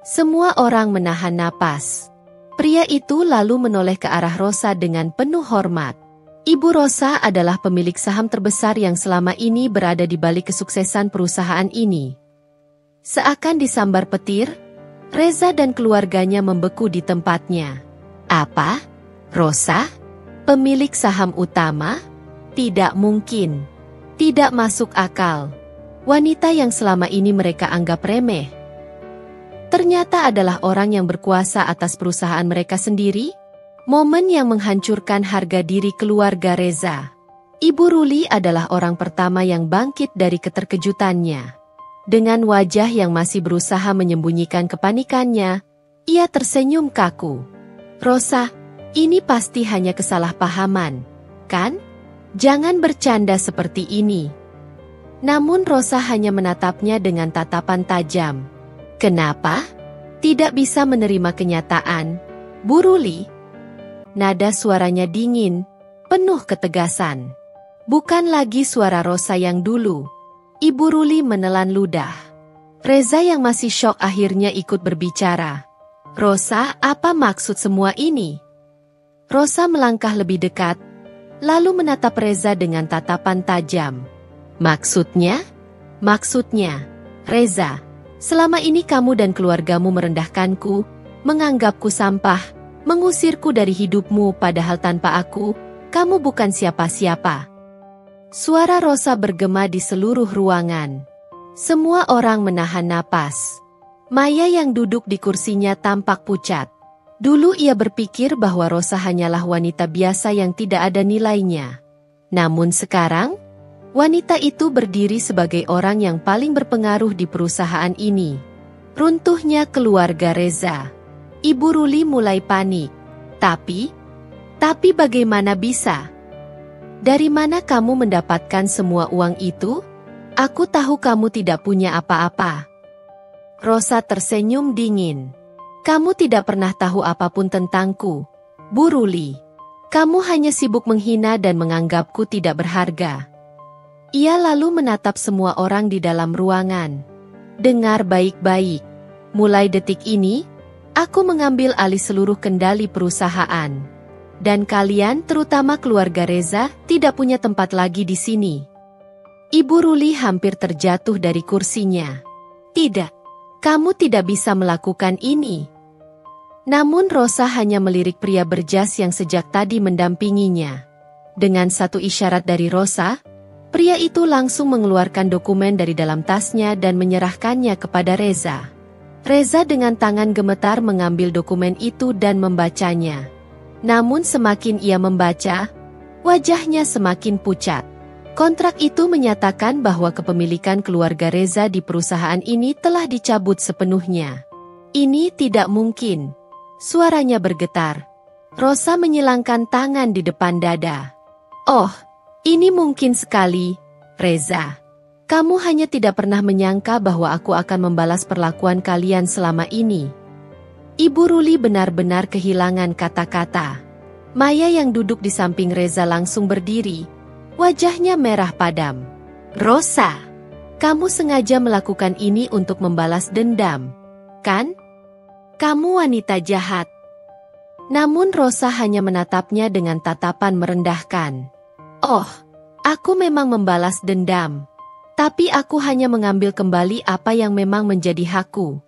Semua orang menahan napas. Pria itu lalu menoleh ke arah Rosa dengan penuh hormat. Ibu Rosa adalah pemilik saham terbesar yang selama ini berada di balik kesuksesan perusahaan ini. Seakan disambar petir, Reza dan keluarganya membeku di tempatnya. Apa? Rosa? Pemilik saham utama? Tidak mungkin. Tidak masuk akal. Wanita yang selama ini mereka anggap remeh, ternyata adalah orang yang berkuasa atas perusahaan mereka sendiri? Momen yang menghancurkan harga diri keluarga Reza. Ibu Ruli adalah orang pertama yang bangkit dari keterkejutannya. Dengan wajah yang masih berusaha menyembunyikan kepanikannya, ia tersenyum kaku. Rosa, ini pasti hanya kesalahpahaman, kan? Jangan bercanda seperti ini. Namun Rosa hanya menatapnya dengan tatapan tajam. Kenapa? Tidak bisa menerima kenyataan, Bu Ruli? Nada suaranya dingin, penuh ketegasan. Bukan lagi suara Rosa yang dulu. Ibu Ruli menelan ludah. Reza yang masih syok akhirnya ikut berbicara. Rosa, apa maksud semua ini? Rosa melangkah lebih dekat, lalu menatap Reza dengan tatapan tajam. Maksudnya? Maksudnya, Reza, selama ini kamu dan keluargamu merendahkanku, menganggapku sampah, mengusirku dari hidupmu padahal tanpa aku, kamu bukan siapa-siapa. Suara Rosa bergema di seluruh ruangan. Semua orang menahan napas. Maya yang duduk di kursinya tampak pucat. Dulu ia berpikir bahwa Rosa hanyalah wanita biasa yang tidak ada nilainya. Namun sekarang, wanita itu berdiri sebagai orang yang paling berpengaruh di perusahaan ini. Runtuhnya keluarga Reza. Ibu Ruli mulai panik. Tapi bagaimana bisa? Dari mana kamu mendapatkan semua uang itu? Aku tahu kamu tidak punya apa-apa. Rosa tersenyum dingin. Kamu tidak pernah tahu apapun tentangku, Bu Ruli. Kamu hanya sibuk menghina dan menganggapku tidak berharga. Ia lalu menatap semua orang di dalam ruangan. Dengar baik-baik. Mulai detik ini, aku mengambil alih seluruh kendali perusahaan. Dan kalian, terutama keluarga Reza, tidak punya tempat lagi di sini. Ibu Ruli hampir terjatuh dari kursinya. Tidak, kamu tidak bisa melakukan ini. Namun Rosa hanya melirik pria berjas yang sejak tadi mendampinginya. Dengan satu isyarat dari Rosa, pria itu langsung mengeluarkan dokumen dari dalam tasnya dan menyerahkannya kepada Reza. Reza dengan tangan gemetar mengambil dokumen itu dan membacanya. Namun semakin ia membaca, wajahnya semakin pucat. Kontrak itu menyatakan bahwa kepemilikan keluarga Reza di perusahaan ini telah dicabut sepenuhnya. Ini tidak mungkin. Suaranya bergetar. Rosa menyilangkan tangan di depan dada. Oh, ini mungkin sekali, Reza. Kamu hanya tidak pernah menyangka bahwa aku akan membalas perlakuan kalian selama ini. Ibu Ruli benar-benar kehilangan kata-kata. Maya yang duduk di samping Reza langsung berdiri. Wajahnya merah padam. Rosa, kamu sengaja melakukan ini untuk membalas dendam, kan? Kamu wanita jahat. Namun Rosa hanya menatapnya dengan tatapan merendahkan. Oh, aku memang membalas dendam. Tapi aku hanya mengambil kembali apa yang memang menjadi hakku.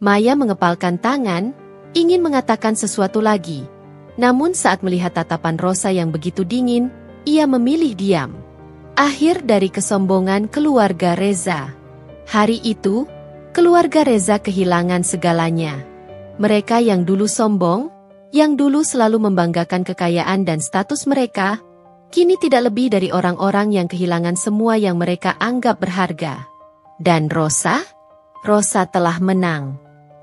Maya mengepalkan tangan, ingin mengatakan sesuatu lagi. Namun saat melihat tatapan Rosa yang begitu dingin, ia memilih diam. Akhir dari kesombongan keluarga Reza. Hari itu, keluarga Reza kehilangan segalanya. Mereka yang dulu sombong, yang dulu selalu membanggakan kekayaan dan status mereka, kini tidak lebih dari orang-orang yang kehilangan semua yang mereka anggap berharga. Dan Rosa telah menang.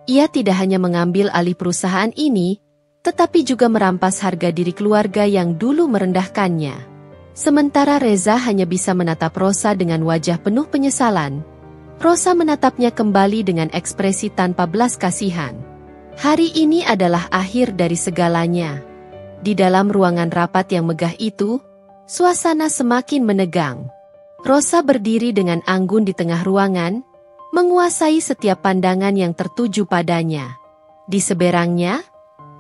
Ia tidak hanya mengambil alih perusahaan ini, tetapi juga merampas harga diri keluarga yang dulu merendahkannya. Sementara Reza hanya bisa menatap Rosa dengan wajah penuh penyesalan. Rosa menatapnya kembali dengan ekspresi tanpa belas kasihan. Hari ini adalah akhir dari segalanya. Di dalam ruangan rapat yang megah itu, suasana semakin menegang. Rosa berdiri dengan anggun di tengah ruangan, menguasai setiap pandangan yang tertuju padanya. Di seberangnya,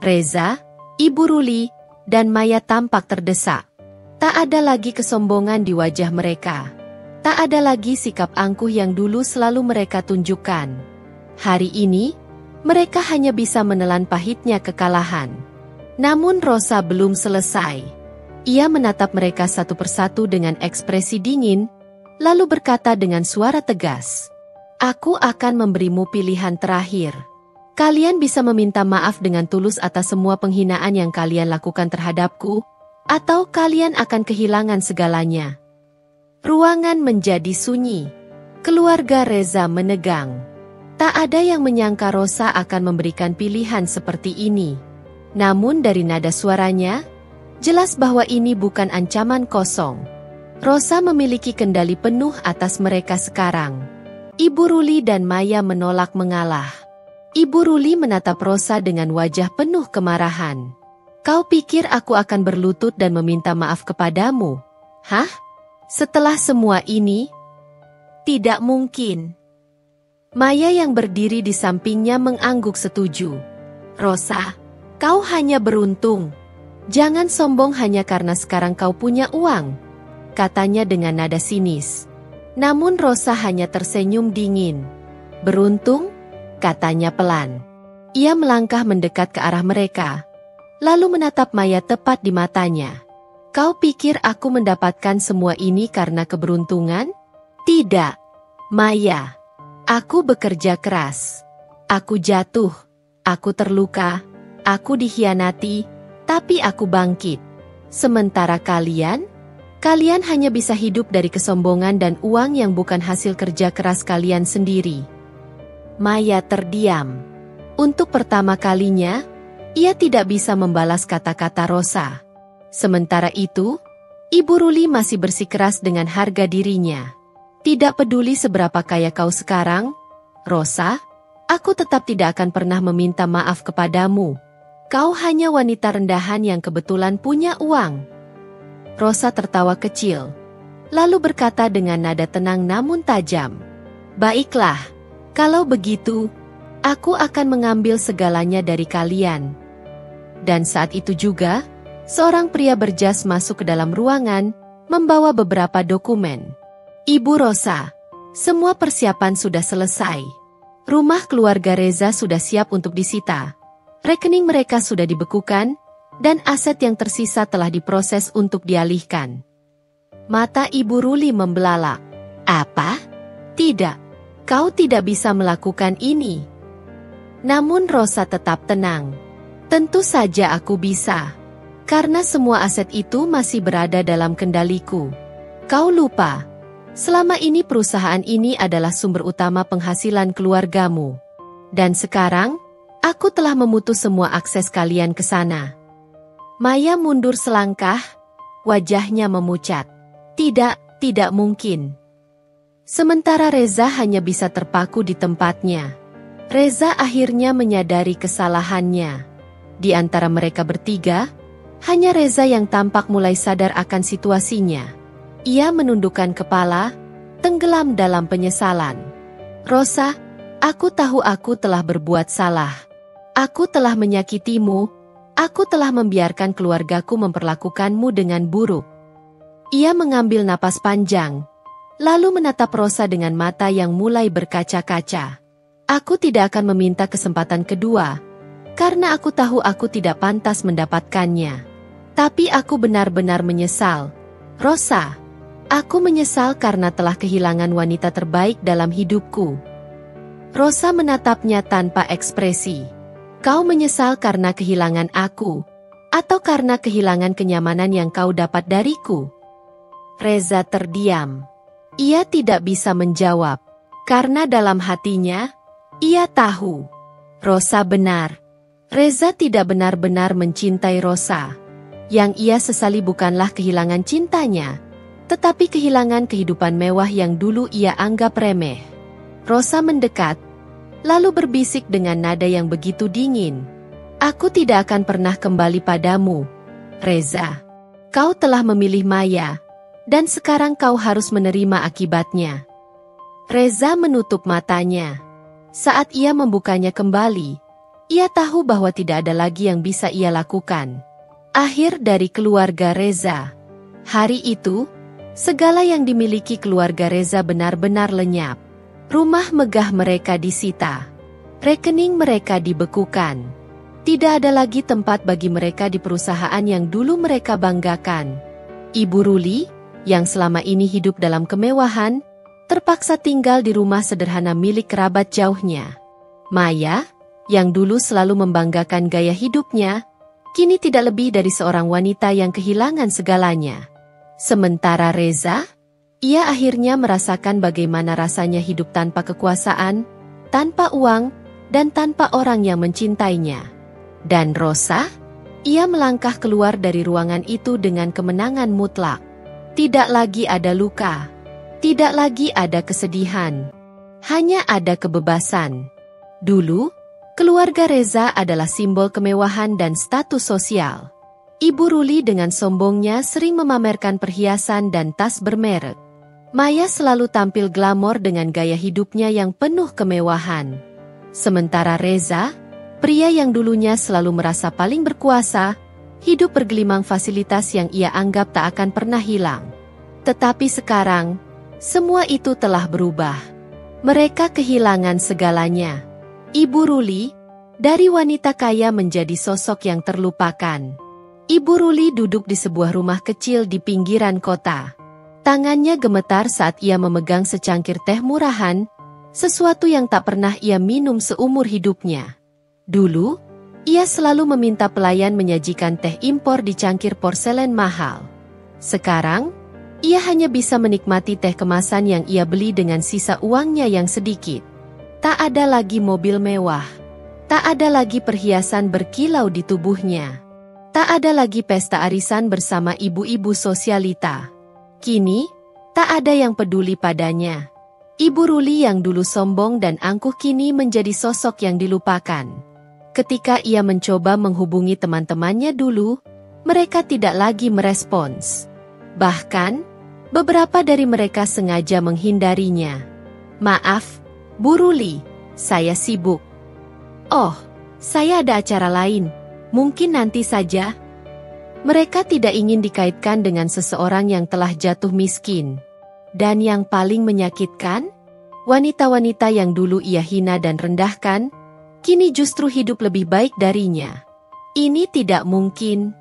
Reza, Ibu Ruli, dan Maya tampak terdesak. Tak ada lagi kesombongan di wajah mereka. Tak ada lagi sikap angkuh yang dulu selalu mereka tunjukkan. Hari ini, mereka hanya bisa menelan pahitnya kekalahan. Namun Rosa belum selesai. Ia menatap mereka satu persatu dengan ekspresi dingin, lalu berkata dengan suara tegas, "Aku akan memberimu pilihan terakhir. Kalian bisa meminta maaf dengan tulus atas semua penghinaan yang kalian lakukan terhadapku, atau kalian akan kehilangan segalanya." Ruangan menjadi sunyi. Keluarga Reza menegang. Tak ada yang menyangka Rosa akan memberikan pilihan seperti ini. Namun dari nada suaranya, jelas bahwa ini bukan ancaman kosong. Rosa memiliki kendali penuh atas mereka sekarang. Ibu Ruli dan Maya menolak mengalah. Ibu Ruli menatap Rosa dengan wajah penuh kemarahan. "Kau pikir aku akan berlutut dan meminta maaf kepadamu? Hah? Setelah semua ini? Tidak mungkin." Maya yang berdiri di sampingnya mengangguk setuju. "Rosa, kau hanya beruntung. Jangan sombong hanya karena sekarang kau punya uang," katanya dengan nada sinis. Namun Rosa hanya tersenyum dingin. "Beruntung?" katanya pelan. Ia melangkah mendekat ke arah mereka, lalu menatap Maya tepat di matanya. "Kau pikir aku mendapatkan semua ini karena keberuntungan? Tidak, Maya. Aku bekerja keras. Aku jatuh, aku terluka, aku dikhianati, tapi aku bangkit. Sementara kalian hanya bisa hidup dari kesombongan dan uang yang bukan hasil kerja keras kalian sendiri." Maya terdiam. Untuk pertama kalinya, ia tidak bisa membalas kata-kata Rosa. Sementara itu, Ibu Ruli masih bersikeras dengan harga dirinya. "Tidak peduli seberapa kaya kau sekarang, Rosa, aku tetap tidak akan pernah meminta maaf kepadamu. Kau hanya wanita rendahan yang kebetulan punya uang." Rosa tertawa kecil, lalu berkata dengan nada tenang namun tajam, "Baiklah, kalau begitu, aku akan mengambil segalanya dari kalian." Dan saat itu juga, seorang pria berjas masuk ke dalam ruangan, membawa beberapa dokumen. "Ibu Rosa, semua persiapan sudah selesai. Rumah keluarga Reza sudah siap untuk disita. Rekening mereka sudah dibekukan, dan aset yang tersisa telah diproses untuk dialihkan." Mata Ibu Ruli membelalak. "Apa? Tidak, kau tidak bisa melakukan ini." Namun Rosa tetap tenang. "Tentu saja aku bisa. Karena semua aset itu masih berada dalam kendaliku. Kau lupa, selama ini perusahaan ini adalah sumber utama penghasilan keluargamu. Dan sekarang, aku telah memutus semua akses kalian ke sana. Maya mundur selangkah, wajahnya memucat. Tidak mungkin. Sementara Reza hanya bisa terpaku di tempatnya. Reza akhirnya menyadari kesalahannya. Di antara mereka bertiga, hanya Reza yang tampak mulai sadar akan situasinya. Ia menundukkan kepala, tenggelam dalam penyesalan. Rosa, aku tahu aku telah berbuat salah. Aku telah menyakitimu, aku telah membiarkan keluargaku memperlakukanmu dengan buruk. Ia mengambil napas panjang, lalu menatap Rosa dengan mata yang mulai berkaca-kaca. Aku tidak akan meminta kesempatan kedua, karena aku tahu aku tidak pantas mendapatkannya. Tapi aku benar-benar menyesal. Rosa, aku menyesal karena telah kehilangan wanita terbaik dalam hidupku. Rosa menatapnya tanpa ekspresi. Kau menyesal karena kehilangan aku, atau karena kehilangan kenyamanan yang kau dapat dariku? Reza terdiam. Ia tidak bisa menjawab, karena dalam hatinya, ia tahu. Rosa benar. Reza tidak benar-benar mencintai Rosa. Yang ia sesali bukanlah kehilangan cintanya, tetapi kehilangan kehidupan mewah yang dulu ia anggap remeh. Rosa mendekat, lalu berbisik dengan nada yang begitu dingin. Aku tidak akan pernah kembali padamu, Reza. Kau telah memilih Maya, dan sekarang kau harus menerima akibatnya. Reza menutup matanya. Saat ia membukanya kembali, ia tahu bahwa tidak ada lagi yang bisa ia lakukan. Akhir dari keluarga Reza. Hari itu, segala yang dimiliki keluarga Reza benar-benar lenyap. Rumah megah mereka disita. Rekening mereka dibekukan. Tidak ada lagi tempat bagi mereka di perusahaan yang dulu mereka banggakan. Ibu Ruli, yang selama ini hidup dalam kemewahan, terpaksa tinggal di rumah sederhana milik kerabat jauhnya. Maya, yang dulu selalu membanggakan gaya hidupnya, kini tidak lebih dari seorang wanita yang kehilangan segalanya. Sementara Reza, ia akhirnya merasakan bagaimana rasanya hidup tanpa kekuasaan, tanpa uang, dan tanpa orang yang mencintainya. Dan Rosa, ia melangkah keluar dari ruangan itu dengan kemenangan mutlak. Tidak lagi ada luka, tidak lagi ada kesedihan, hanya ada kebebasan. Dulu, keluarga Reza adalah simbol kemewahan dan status sosial. Ibu Ruli dengan sombongnya sering memamerkan perhiasan dan tas bermerek. Maya selalu tampil glamor dengan gaya hidupnya yang penuh kemewahan. Sementara Reza, pria yang dulunya selalu merasa paling berkuasa, hidup bergelimang fasilitas yang ia anggap tak akan pernah hilang. Tetapi sekarang, semua itu telah berubah. Mereka kehilangan segalanya. Ibu Ruli, dari wanita kaya menjadi sosok yang terlupakan. Ibu Ruli duduk di sebuah rumah kecil di pinggiran kota. Tangannya gemetar saat ia memegang secangkir teh murahan, sesuatu yang tak pernah ia minum seumur hidupnya. Dulu, ia selalu meminta pelayan menyajikan teh impor di cangkir porselen mahal. Sekarang, ia hanya bisa menikmati teh kemasan yang ia beli dengan sisa uangnya yang sedikit. Tak ada lagi mobil mewah. Tak ada lagi perhiasan berkilau di tubuhnya. Tak ada lagi pesta arisan bersama ibu-ibu sosialita. Kini, tak ada yang peduli padanya. Ibu Ruli yang dulu sombong dan angkuh kini menjadi sosok yang dilupakan. Ketika ia mencoba menghubungi teman-temannya dulu, mereka tidak lagi merespons. Bahkan, beberapa dari mereka sengaja menghindarinya. Maaf, Bu Ruli, saya sibuk. Oh, saya ada acara lain, mungkin nanti saja. Mereka tidak ingin dikaitkan dengan seseorang yang telah jatuh miskin. Dan yang paling menyakitkan, wanita-wanita yang dulu ia hina dan rendahkan, kini justru hidup lebih baik darinya. Ini tidak mungkin.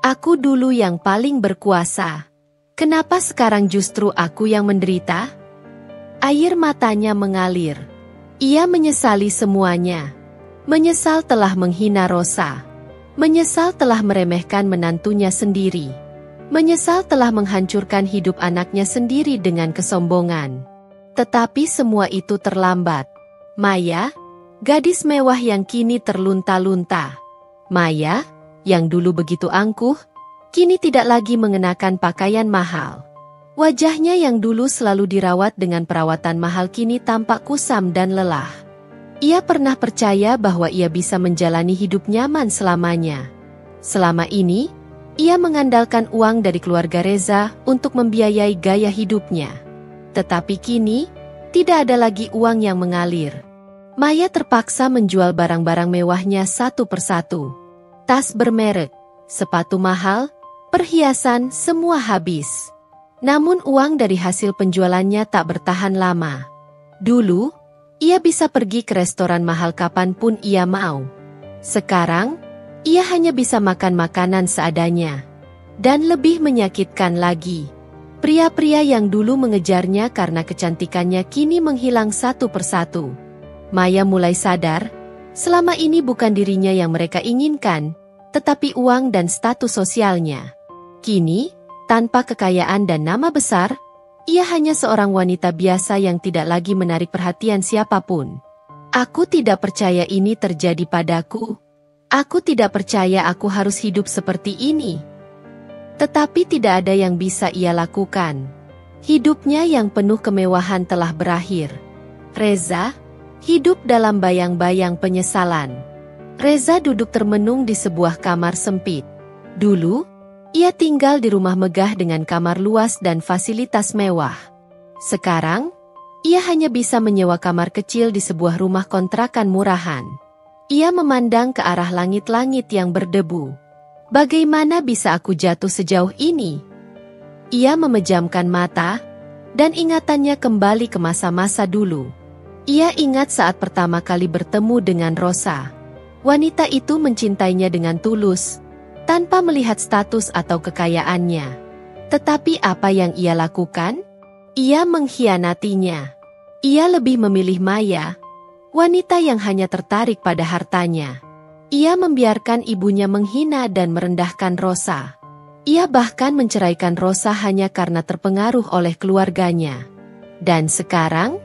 Aku dulu yang paling berkuasa. Kenapa sekarang justru aku yang menderita? Air matanya mengalir. Ia menyesali semuanya. Menyesal telah menghina Rosa. Menyesal telah meremehkan menantunya sendiri. Menyesal telah menghancurkan hidup anaknya sendiri dengan kesombongan. Tetapi semua itu terlambat. Maya, gadis mewah yang kini terlunta-lunta. Maya, yang dulu begitu angkuh, kini tidak lagi mengenakan pakaian mahal. Wajahnya yang dulu selalu dirawat dengan perawatan mahal kini tampak kusam dan lelah. Ia pernah percaya bahwa ia bisa menjalani hidup nyaman selamanya. Selama ini, ia mengandalkan uang dari keluarga Reza untuk membiayai gaya hidupnya. Tetapi kini, tidak ada lagi uang yang mengalir. Maya terpaksa menjual barang-barang mewahnya satu persatu. Tas bermerek, sepatu mahal, perhiasan, semua habis. Namun uang dari hasil penjualannya tak bertahan lama. Dulu, ia bisa pergi ke restoran mahal kapanpun ia mau. Sekarang, ia hanya bisa makan makanan seadanya. Dan lebih menyakitkan lagi, pria-pria yang dulu mengejarnya karena kecantikannya kini menghilang satu persatu. Maya mulai sadar, selama ini bukan dirinya yang mereka inginkan, tetapi uang dan status sosialnya. Kini, tanpa kekayaan dan nama besar, ia hanya seorang wanita biasa yang tidak lagi menarik perhatian siapapun. Aku tidak percaya ini terjadi padaku. Aku tidak percaya aku harus hidup seperti ini. Tetapi tidak ada yang bisa ia lakukan. Hidupnya yang penuh kemewahan telah berakhir. Reza hidup dalam bayang-bayang penyesalan. Reza duduk termenung di sebuah kamar sempit. Dulu, ia tinggal di rumah megah dengan kamar luas dan fasilitas mewah. Sekarang, ia hanya bisa menyewa kamar kecil di sebuah rumah kontrakan murahan. Ia memandang ke arah langit-langit yang berdebu. Bagaimana bisa aku jatuh sejauh ini? Ia memejamkan mata, dan ingatannya kembali ke masa-masa dulu. Ia ingat saat pertama kali bertemu dengan Rosa. Wanita itu mencintainya dengan tulus, tanpa melihat status atau kekayaannya. Tetapi apa yang ia lakukan? Ia mengkhianatinya. Ia lebih memilih Maya, wanita yang hanya tertarik pada hartanya. Ia membiarkan ibunya menghina dan merendahkan Rosa. Ia bahkan menceraikan Rosa hanya karena terpengaruh oleh keluarganya. Dan sekarang,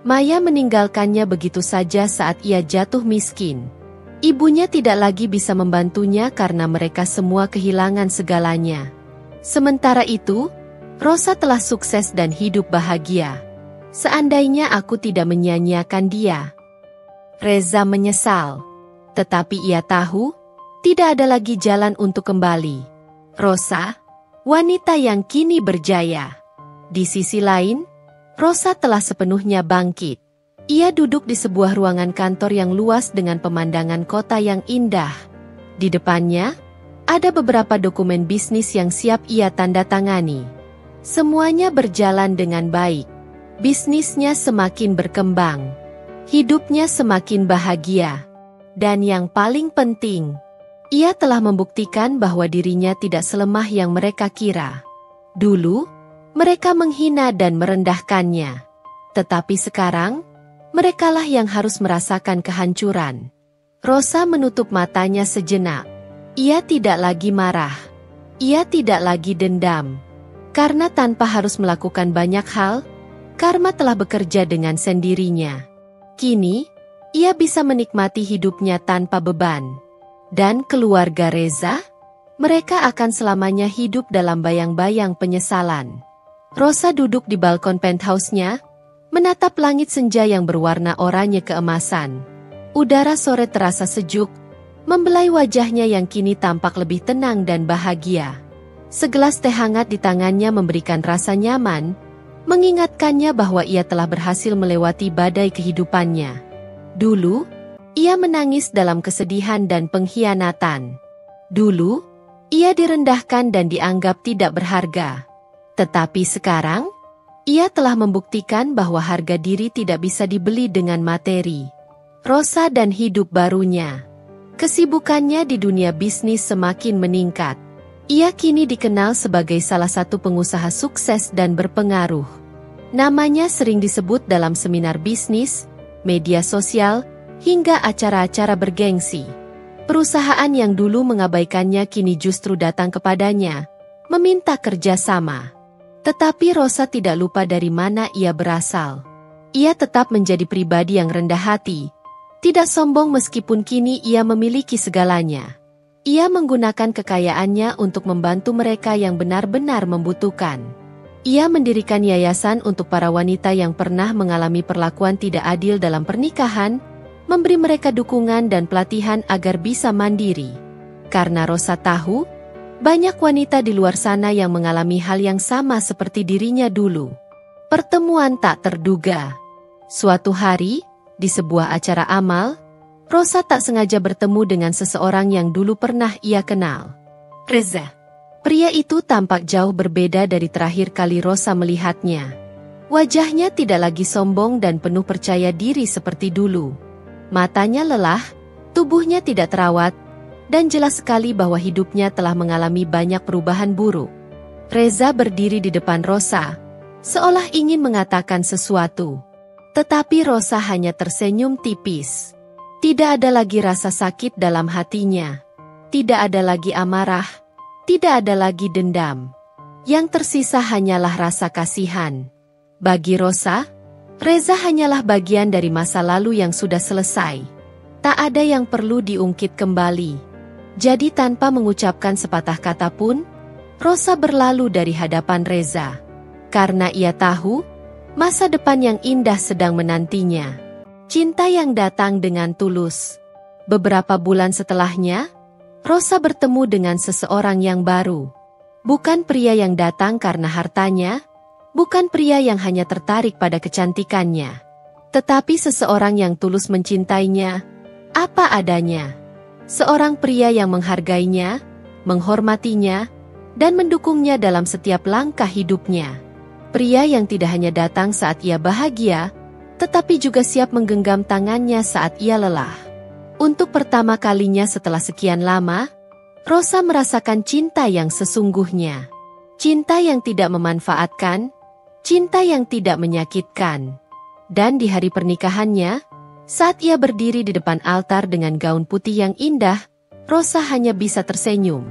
Maya meninggalkannya begitu saja saat ia jatuh miskin. Ibunya tidak lagi bisa membantunya karena mereka semua kehilangan segalanya. Sementara itu, Rosa telah sukses dan hidup bahagia. Seandainya aku tidak menyia-nyiakan dia. Reza menyesal. Tetapi ia tahu, tidak ada lagi jalan untuk kembali. Rosa, wanita yang kini berjaya. Di sisi lain, Rosa telah sepenuhnya bangkit. Ia duduk di sebuah ruangan kantor yang luas dengan pemandangan kota yang indah. Di depannya, ada beberapa dokumen bisnis yang siap ia tanda tangani. Semuanya berjalan dengan baik. Bisnisnya semakin berkembang. Hidupnya semakin bahagia. Dan yang paling penting, ia telah membuktikan bahwa dirinya tidak selemah yang mereka kira. Dulu, mereka menghina dan merendahkannya. Tetapi sekarang, merekalah yang harus merasakan kehancuran. Rosa menutup matanya sejenak. Ia tidak lagi marah. Ia tidak lagi dendam. Karena tanpa harus melakukan banyak hal, karma telah bekerja dengan sendirinya. Kini, ia bisa menikmati hidupnya tanpa beban. Dan keluarga Reza, mereka akan selamanya hidup dalam bayang-bayang penyesalan. Rosa duduk di balkon penthouse-nya, menatap langit senja yang berwarna oranye keemasan. Udara sore terasa sejuk, membelai wajahnya yang kini tampak lebih tenang dan bahagia. Segelas teh hangat di tangannya memberikan rasa nyaman, mengingatkannya bahwa ia telah berhasil melewati badai kehidupannya. Dulu, ia menangis dalam kesedihan dan pengkhianatan. Dulu, ia direndahkan dan dianggap tidak berharga. Tetapi sekarang, ia telah membuktikan bahwa harga diri tidak bisa dibeli dengan materi. Rosa dan hidup barunya. Kesibukannya di dunia bisnis semakin meningkat. Ia kini dikenal sebagai salah satu pengusaha sukses dan berpengaruh. Namanya sering disebut dalam seminar bisnis, media sosial, hingga acara-acara bergengsi. Perusahaan yang dulu mengabaikannya kini justru datang kepadanya, meminta kerjasama. Tetapi Rosa tidak lupa dari mana ia berasal. Ia tetap menjadi pribadi yang rendah hati, tidak sombong meskipun kini ia memiliki segalanya. Ia menggunakan kekayaannya untuk membantu mereka yang benar-benar membutuhkan. Ia mendirikan yayasan untuk para wanita yang pernah mengalami perlakuan tidak adil dalam pernikahan, memberi mereka dukungan dan pelatihan agar bisa mandiri. Karena Rosa tahu, banyak wanita di luar sana yang mengalami hal yang sama seperti dirinya dulu. Pertemuan tak terduga. Suatu hari, di sebuah acara amal, Rosa tak sengaja bertemu dengan seseorang yang dulu pernah ia kenal. Reza. Pria itu tampak jauh berbeda dari terakhir kali Rosa melihatnya. Wajahnya tidak lagi sombong dan penuh percaya diri seperti dulu. Matanya lelah, tubuhnya tidak terawat, dan jelas sekali bahwa hidupnya telah mengalami banyak perubahan buruk. Reza berdiri di depan Rosa, seolah ingin mengatakan sesuatu. Tetapi Rosa hanya tersenyum tipis. Tidak ada lagi rasa sakit dalam hatinya. Tidak ada lagi amarah. Tidak ada lagi dendam. Yang tersisa hanyalah rasa kasihan. Bagi Rosa, Reza hanyalah bagian dari masa lalu yang sudah selesai. Tak ada yang perlu diungkit kembali. Jadi tanpa mengucapkan sepatah kata pun, Rosa berlalu dari hadapan Reza. Karena ia tahu, masa depan yang indah sedang menantinya. Cinta yang datang dengan tulus. Beberapa bulan setelahnya, Rosa bertemu dengan seseorang yang baru. Bukan pria yang datang karena hartanya, bukan pria yang hanya tertarik pada kecantikannya. Tetapi seseorang yang tulus mencintainya, apa adanya. Seorang pria yang menghargainya, menghormatinya, dan mendukungnya dalam setiap langkah hidupnya. Pria yang tidak hanya datang saat ia bahagia, tetapi juga siap menggenggam tangannya saat ia lelah. Untuk pertama kalinya setelah sekian lama, Rosa merasakan cinta yang sesungguhnya. Cinta yang tidak memanfaatkan, cinta yang tidak menyakitkan. Dan di hari pernikahannya, saat ia berdiri di depan altar dengan gaun putih yang indah, Rosa hanya bisa tersenyum.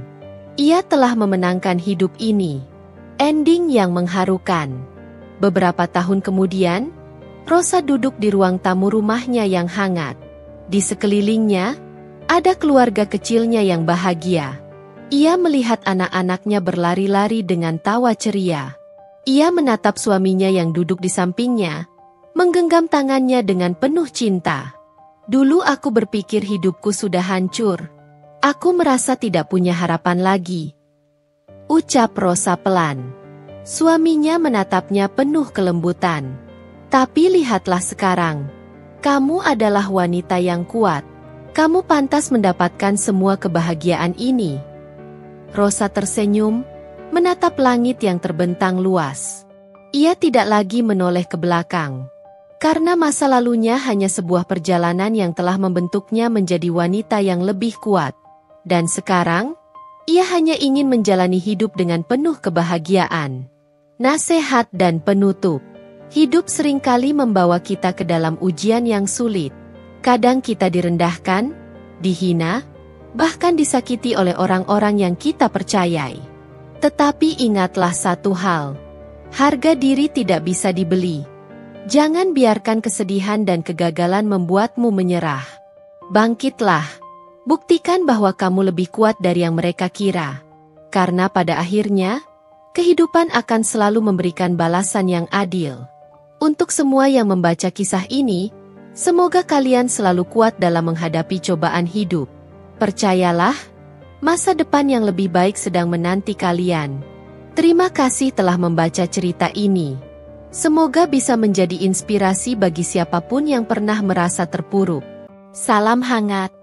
Ia telah memenangkan hidup ini. Ending yang mengharukan. Beberapa tahun kemudian, Rosa duduk di ruang tamu rumahnya yang hangat. Di sekelilingnya, ada keluarga kecilnya yang bahagia. Ia melihat anak-anaknya berlari-lari dengan tawa ceria. Ia menatap suaminya yang duduk di sampingnya, menggenggam tangannya dengan penuh cinta. Dulu aku berpikir hidupku sudah hancur. Aku merasa tidak punya harapan lagi. Ucap Rosa pelan. Suaminya menatapnya penuh kelembutan. Tapi lihatlah sekarang. Kamu adalah wanita yang kuat. Kamu pantas mendapatkan semua kebahagiaan ini. Rosa tersenyum, menatap langit yang terbentang luas. Ia tidak lagi menoleh ke belakang. Karena masa lalunya hanya sebuah perjalanan yang telah membentuknya menjadi wanita yang lebih kuat. Dan sekarang, ia hanya ingin menjalani hidup dengan penuh kebahagiaan. Nasihat dan penutup. Hidup seringkali membawa kita ke dalam ujian yang sulit. Kadang kita direndahkan, dihina, bahkan disakiti oleh orang-orang yang kita percayai. Tetapi ingatlah satu hal. Harga diri tidak bisa dibeli. Jangan biarkan kesedihan dan kegagalan membuatmu menyerah. Bangkitlah. Buktikan bahwa kamu lebih kuat dari yang mereka kira. Karena pada akhirnya, kehidupan akan selalu memberikan balasan yang adil. Untuk semua yang membaca kisah ini, semoga kalian selalu kuat dalam menghadapi cobaan hidup. Percayalah, masa depan yang lebih baik sedang menanti kalian. Terima kasih telah membaca cerita ini. Semoga bisa menjadi inspirasi bagi siapapun yang pernah merasa terpuruk. Salam hangat.